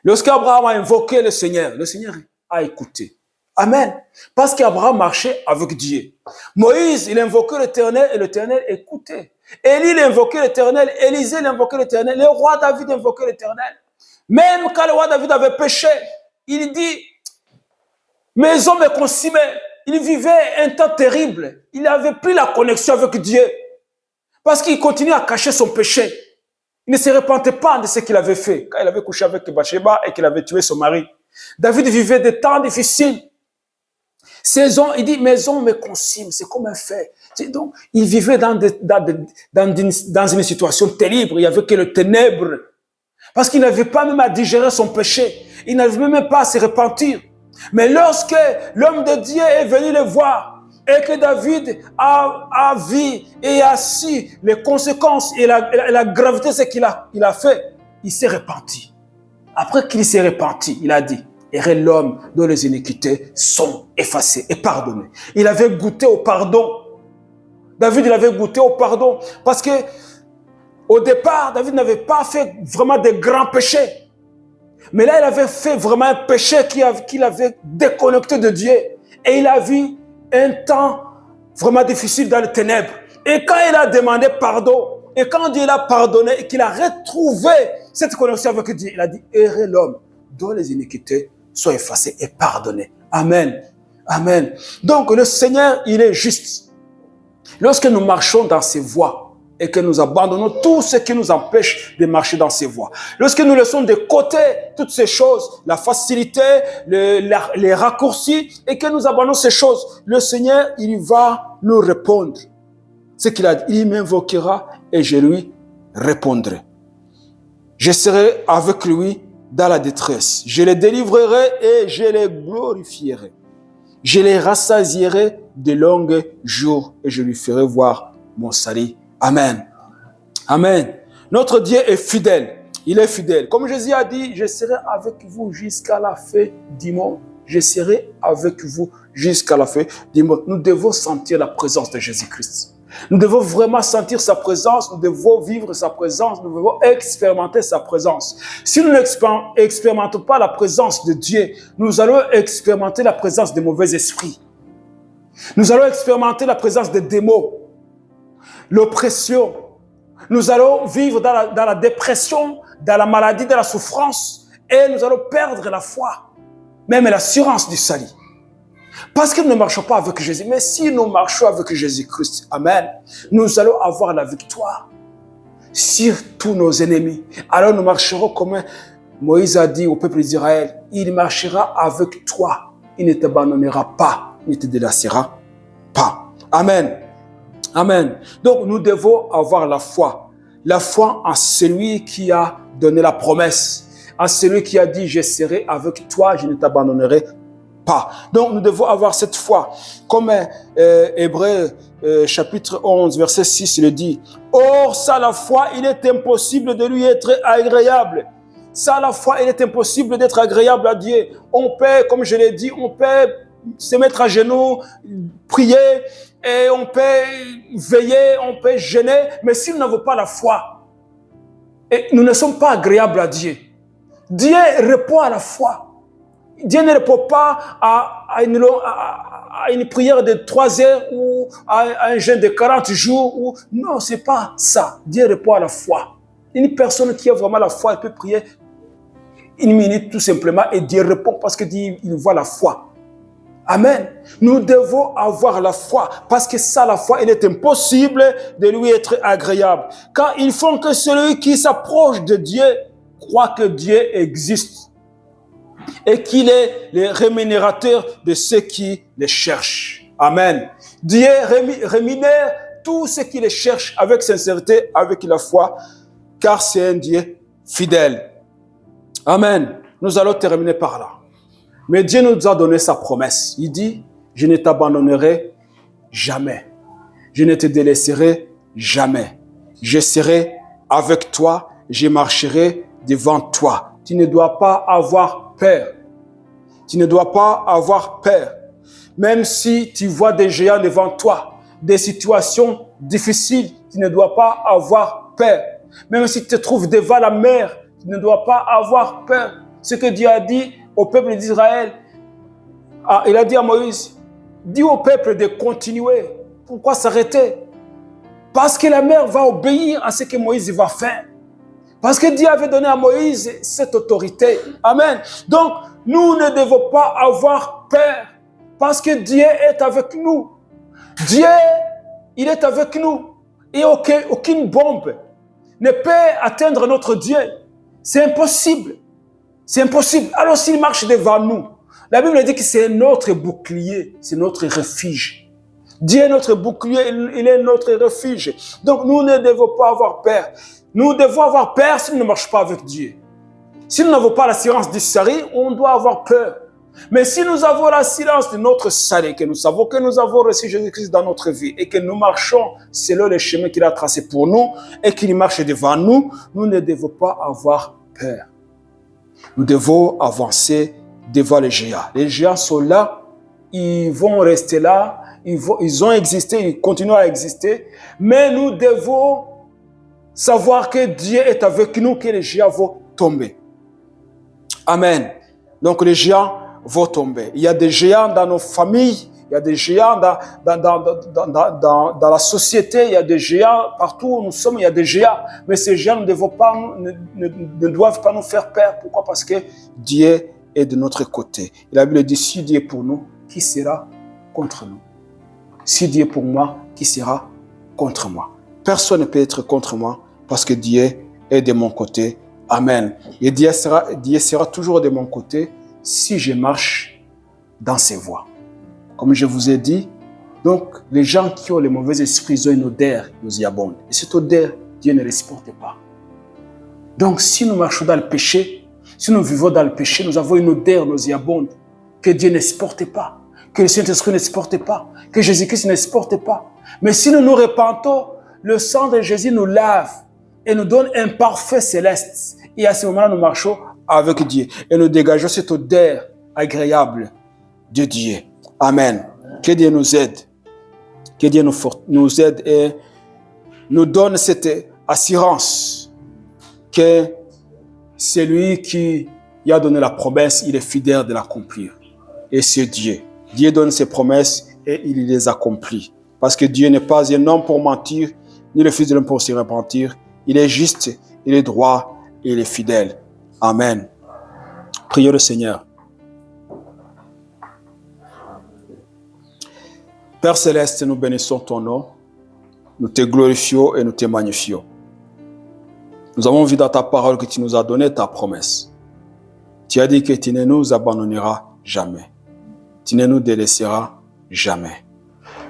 Lorsqu'Abraham a invoqué le Seigneur a écouté. Amen. Parce qu'Abraham marchait avec Dieu. Moïse, il invoquait l'Éternel et l'Éternel écoutait. Élie, il invoquait l'Éternel. Élisée, il invoquait l'Éternel. Le roi David invoquait l'Éternel. Même quand le roi David avait péché, il dit, mes hommes me consumaient. Il vivait un temps terrible. Il n'avait plus la connexion avec Dieu. Parce qu'il continuait à cacher son péché. Il ne se repentait pas de ce qu'il avait fait. Quand il avait couché avec Bathsheba et qu'il avait tué son mari. David vivait des temps difficiles. Il dit, mes hommes me consument. C'est comme un fait. Donc, il vivait dans une situation terrible. Il n'y avait que le ténèbre. Parce qu'il n'avait pas même à digérer son péché. Il n'avait même pas à se repentir. Mais lorsque l'homme de Dieu est venu le voir, et que David a vu et a su les conséquences et la gravité de ce qu'il a fait, il s'est repenti. Après qu'il s'est repenti, il a dit, heureux l'homme dont les iniquités sont effacées et pardonnées. Il avait goûté au pardon. David, il avait goûté au pardon parce que au départ, David n'avait pas fait vraiment de grands péchés. Mais là, il avait fait vraiment un péché qui l'avait déconnecté de Dieu. Et il a vu un temps vraiment difficile dans les ténèbres. Et quand il a demandé pardon, et quand Dieu l'a pardonné et qu'il a retrouvé cette connexion avec Dieu, il a dit, heureux l'homme dont les iniquités soient effacées et pardonnées. Amen. Amen. Donc le Seigneur, il est juste. Lorsque nous marchons dans ses voies, et que nous abandonnons tout ce qui nous empêche de marcher dans ses voies. Lorsque nous laissons de côté toutes ces choses, la facilité, les raccourcis, et que nous abandonnons ces choses, le Seigneur, il va nous répondre. Ce qu'il a dit, il m'invoquera et je lui répondrai. Je serai avec lui dans la détresse. Je les délivrerai et je les glorifierai. Je les rassasierai de longs jours et je lui ferai voir mon salut. Amen. Amen. Notre Dieu est fidèle. Il est fidèle. Comme Jésus a dit, je serai avec vous jusqu'à la fin du monde. Je serai avec vous jusqu'à la fin du monde. Nous devons sentir la présence de Jésus-Christ. Nous devons vraiment sentir sa présence. Nous devons vivre sa présence. Nous devons expérimenter sa présence. Si nous n'expérimentons pas la présence de Dieu, nous allons expérimenter la présence des mauvais esprits. Nous allons expérimenter la présence des démons. L'oppression. Nous allons vivre dans la dépression, dans la maladie, dans la souffrance, et nous allons perdre la foi, même l'assurance du salut. Parce que nous ne marchons pas avec Jésus. Mais si nous marchons avec Jésus-Christ, amen, nous allons avoir la victoire sur tous nos ennemis. Alors nous marcherons comme Moïse a dit au peuple d'Israël, il marchera avec toi, il ne t'abandonnera pas, il ne te délaissera pas. Amen. Amen. Donc nous devons avoir la foi en celui qui a donné la promesse, en celui qui a dit je serai avec toi, je ne t'abandonnerai pas. Donc nous devons avoir cette foi, comme Hébreux chapitre 11 verset 6 le dit. Or sans la foi il est impossible de lui être agréable. Sans la foi il est impossible d'être agréable à Dieu. On peut, comme je l'ai dit, on peut se mettre à genoux, prier, et on peut veiller, on peut jeûner, mais si nous n'avons pas la foi, et nous ne sommes pas agréables à Dieu. Dieu répond à la foi. Dieu ne répond pas à une prière de 3 heures ou à un jeûne de 40 jours. Non, ce n'est pas ça. Dieu répond à la foi. Une personne qui a vraiment la foi, elle peut prier 1 minute tout simplement et Dieu répond parce que Dieu il voit la foi. Amen. Nous devons avoir la foi parce que sans la foi, il est impossible de lui être agréable. Car il faut que celui qui s'approche de Dieu croit que Dieu existe et qu'il est le rémunérateur de ceux qui le cherchent. Amen. Dieu rémunère tous ceux qui le cherchent avec sincérité, avec la foi, car c'est un Dieu fidèle. Amen. Nous allons terminer par là. Mais Dieu nous a donné sa promesse. Il dit, je ne t'abandonnerai jamais. Je ne te délaisserai jamais. Je serai avec toi. Je marcherai devant toi. Tu ne dois pas avoir peur. Tu ne dois pas avoir peur. Même si tu vois des géants devant toi, des situations difficiles, tu ne dois pas avoir peur. Même si tu te trouves devant la mer, tu ne dois pas avoir peur. Ce que Dieu a dit au peuple d'Israël, il a dit à Moïse, dis au peuple de continuer. Pourquoi s'arrêter? Parce que la mer va obéir à ce que Moïse va faire. Parce que Dieu avait donné à Moïse cette autorité. Amen. Donc, nous ne devons pas avoir peur. Parce que Dieu est avec nous. Dieu, il est avec nous. Et aucune bombe ne peut atteindre notre Dieu. C'est impossible. C'est impossible. Alors s'il marche devant nous, la Bible dit que c'est notre bouclier, c'est notre refuge. Dieu est notre bouclier, il est notre refuge. Donc nous ne devons pas avoir peur. Nous devons avoir peur si nous ne marchons pas avec Dieu. Si nous n'avons pas l'assurance du salut, on doit avoir peur. Mais si nous avons l'assurance de notre salut, que nous savons que nous avons reçu Jésus-Christ dans notre vie et que nous marchons selon les chemins qu'il a tracés pour nous et qu'il marche devant nous, nous ne devons pas avoir peur. Nous devons avancer devant les géants. Les géants sont là, ils vont rester là, ils ont existé, ils continuent à exister, mais nous devons savoir que Dieu est avec nous, que les géants vont tomber. Amen. Donc les géants vont tomber. Il y a des géants dans nos familles, il y a des géants dans la société, il y a des géants partout où nous sommes, il y a des géants. Mais ces géants ne doivent pas nous faire peur. Pourquoi? Parce que Dieu est de notre côté. Et la Bible dit, si Dieu est pour nous, qui sera contre nous? Si Dieu est pour moi, qui sera contre moi? Personne ne peut être contre moi parce que Dieu est de mon côté. Amen. Et Dieu sera toujours de mon côté si je marche dans ses voies. Comme je vous ai dit, donc les gens qui ont les mauvais esprits, ils ont une odeur nauséabonde. Et cette odeur, Dieu ne les supporte pas. Donc si nous marchons dans le péché, si nous vivons dans le péché, nous avons une odeur nauséabonde que Dieu ne supporte pas, que le Saint-Esprit ne supporte pas, que Jésus-Christ ne supporte pas. Mais si nous nous repentons, le sang de Jésus nous lave et nous donne un parfait céleste. Et à ce moment-là, nous marchons avec Dieu et nous dégageons cette odeur agréable de Dieu. Amen. Que Dieu nous aide. Que Dieu nous aide et nous donne cette assurance que celui qui a donné la promesse, il est fidèle de l'accomplir. Et c'est Dieu. Dieu donne ses promesses et il les accomplit. Parce que Dieu n'est pas un homme pour mentir, ni le fils de l'homme pour se repentir. Il est juste, il est droit et il est fidèle. Amen. Prions le Seigneur. Père Céleste, nous bénissons ton nom, nous te glorifions et nous te magnifions. Nous avons vu dans ta parole que tu nous as donné ta promesse. Tu as dit que tu ne nous abandonneras jamais. Tu ne nous délaisseras jamais.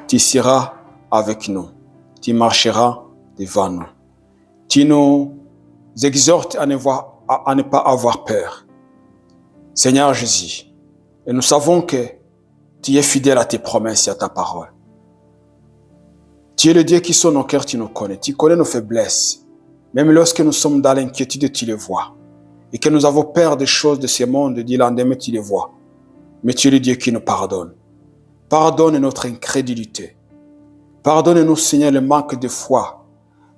Tu seras avec nous. Tu marcheras devant nous. Tu nous exhortes à ne pas avoir peur. Seigneur Jésus, et nous savons que tu es fidèle à tes promesses et à ta parole. Tu es le Dieu qui sonne nos cœurs, tu nous connais. Tu connais nos faiblesses. Même lorsque nous sommes dans l'inquiétude, tu les vois. Et que nous avons peur des choses de ce monde, du lendemain, tu les vois. Mais tu es le Dieu qui nous pardonne. Pardonne notre incrédulité. Pardonne-nous, Seigneur, le manque de foi.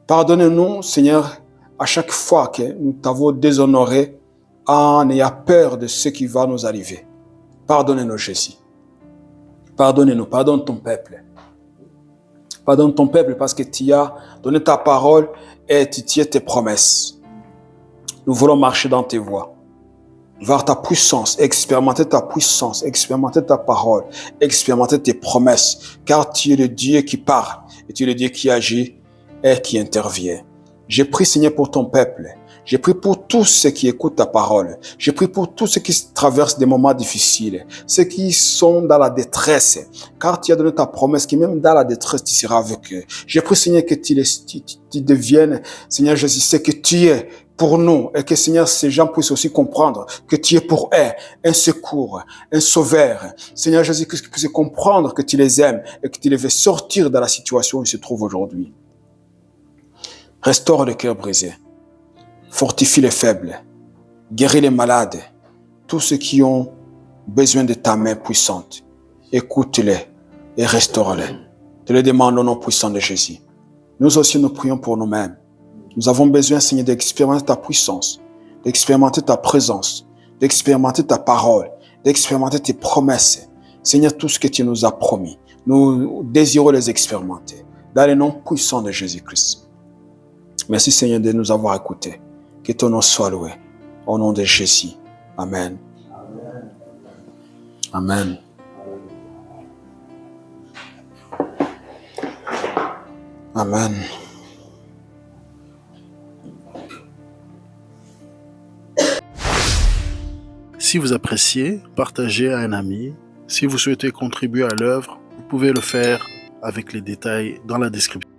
Pardonne-nous, Seigneur, à chaque fois que nous t'avons déshonoré en ayant peur de ce qui va nous arriver. Pardonne-nous, Jésus. Pardonne-nous, pardonne ton peuple. Pardonne ton peuple parce que tu as donné ta parole et tu tiens tes promesses. Nous voulons marcher dans tes voies, voir ta puissance, expérimenter ta puissance, expérimenter ta parole, expérimenter tes promesses, car tu es le Dieu qui parle et tu es le Dieu qui agit et qui intervient. J'ai prié, Seigneur, pour ton peuple. J'ai prié pour tous ceux qui écoutent ta parole. J'ai prié pour tous ceux qui traversent des moments difficiles, ceux qui sont dans la détresse, car tu as donné ta promesse que même dans la détresse, tu seras avec eux. J'ai prié, Seigneur, que tu deviennes, Seigneur Jésus, ce que tu es pour nous et que, Seigneur, ces gens puissent aussi comprendre que tu es pour eux un secours, un sauveur. Seigneur Jésus, que qu'ils puissent comprendre que tu les aimes et que tu les veux sortir de la situation où ils se trouvent aujourd'hui. Restaure le cœur brisé. Fortifie les faibles, guéris les malades, tous ceux qui ont besoin de ta main puissante. Écoute-les et restaure-les. Te le demande au nom puissant de Jésus. Nous aussi, nous prions pour nous-mêmes. Nous avons besoin, Seigneur, d'expérimenter ta puissance, d'expérimenter ta présence, d'expérimenter ta parole, d'expérimenter tes promesses. Seigneur, tout ce que tu nous as promis, nous désirons les expérimenter. Dans le nom puissant de Jésus-Christ. Merci, Seigneur, de nous avoir écoutés. Que ton nom soit loué. Au nom de Jésus. Amen. Amen. Amen. Si vous appréciez, partagez à un ami. Si vous souhaitez contribuer à l'œuvre, vous pouvez le faire avec les détails dans la description.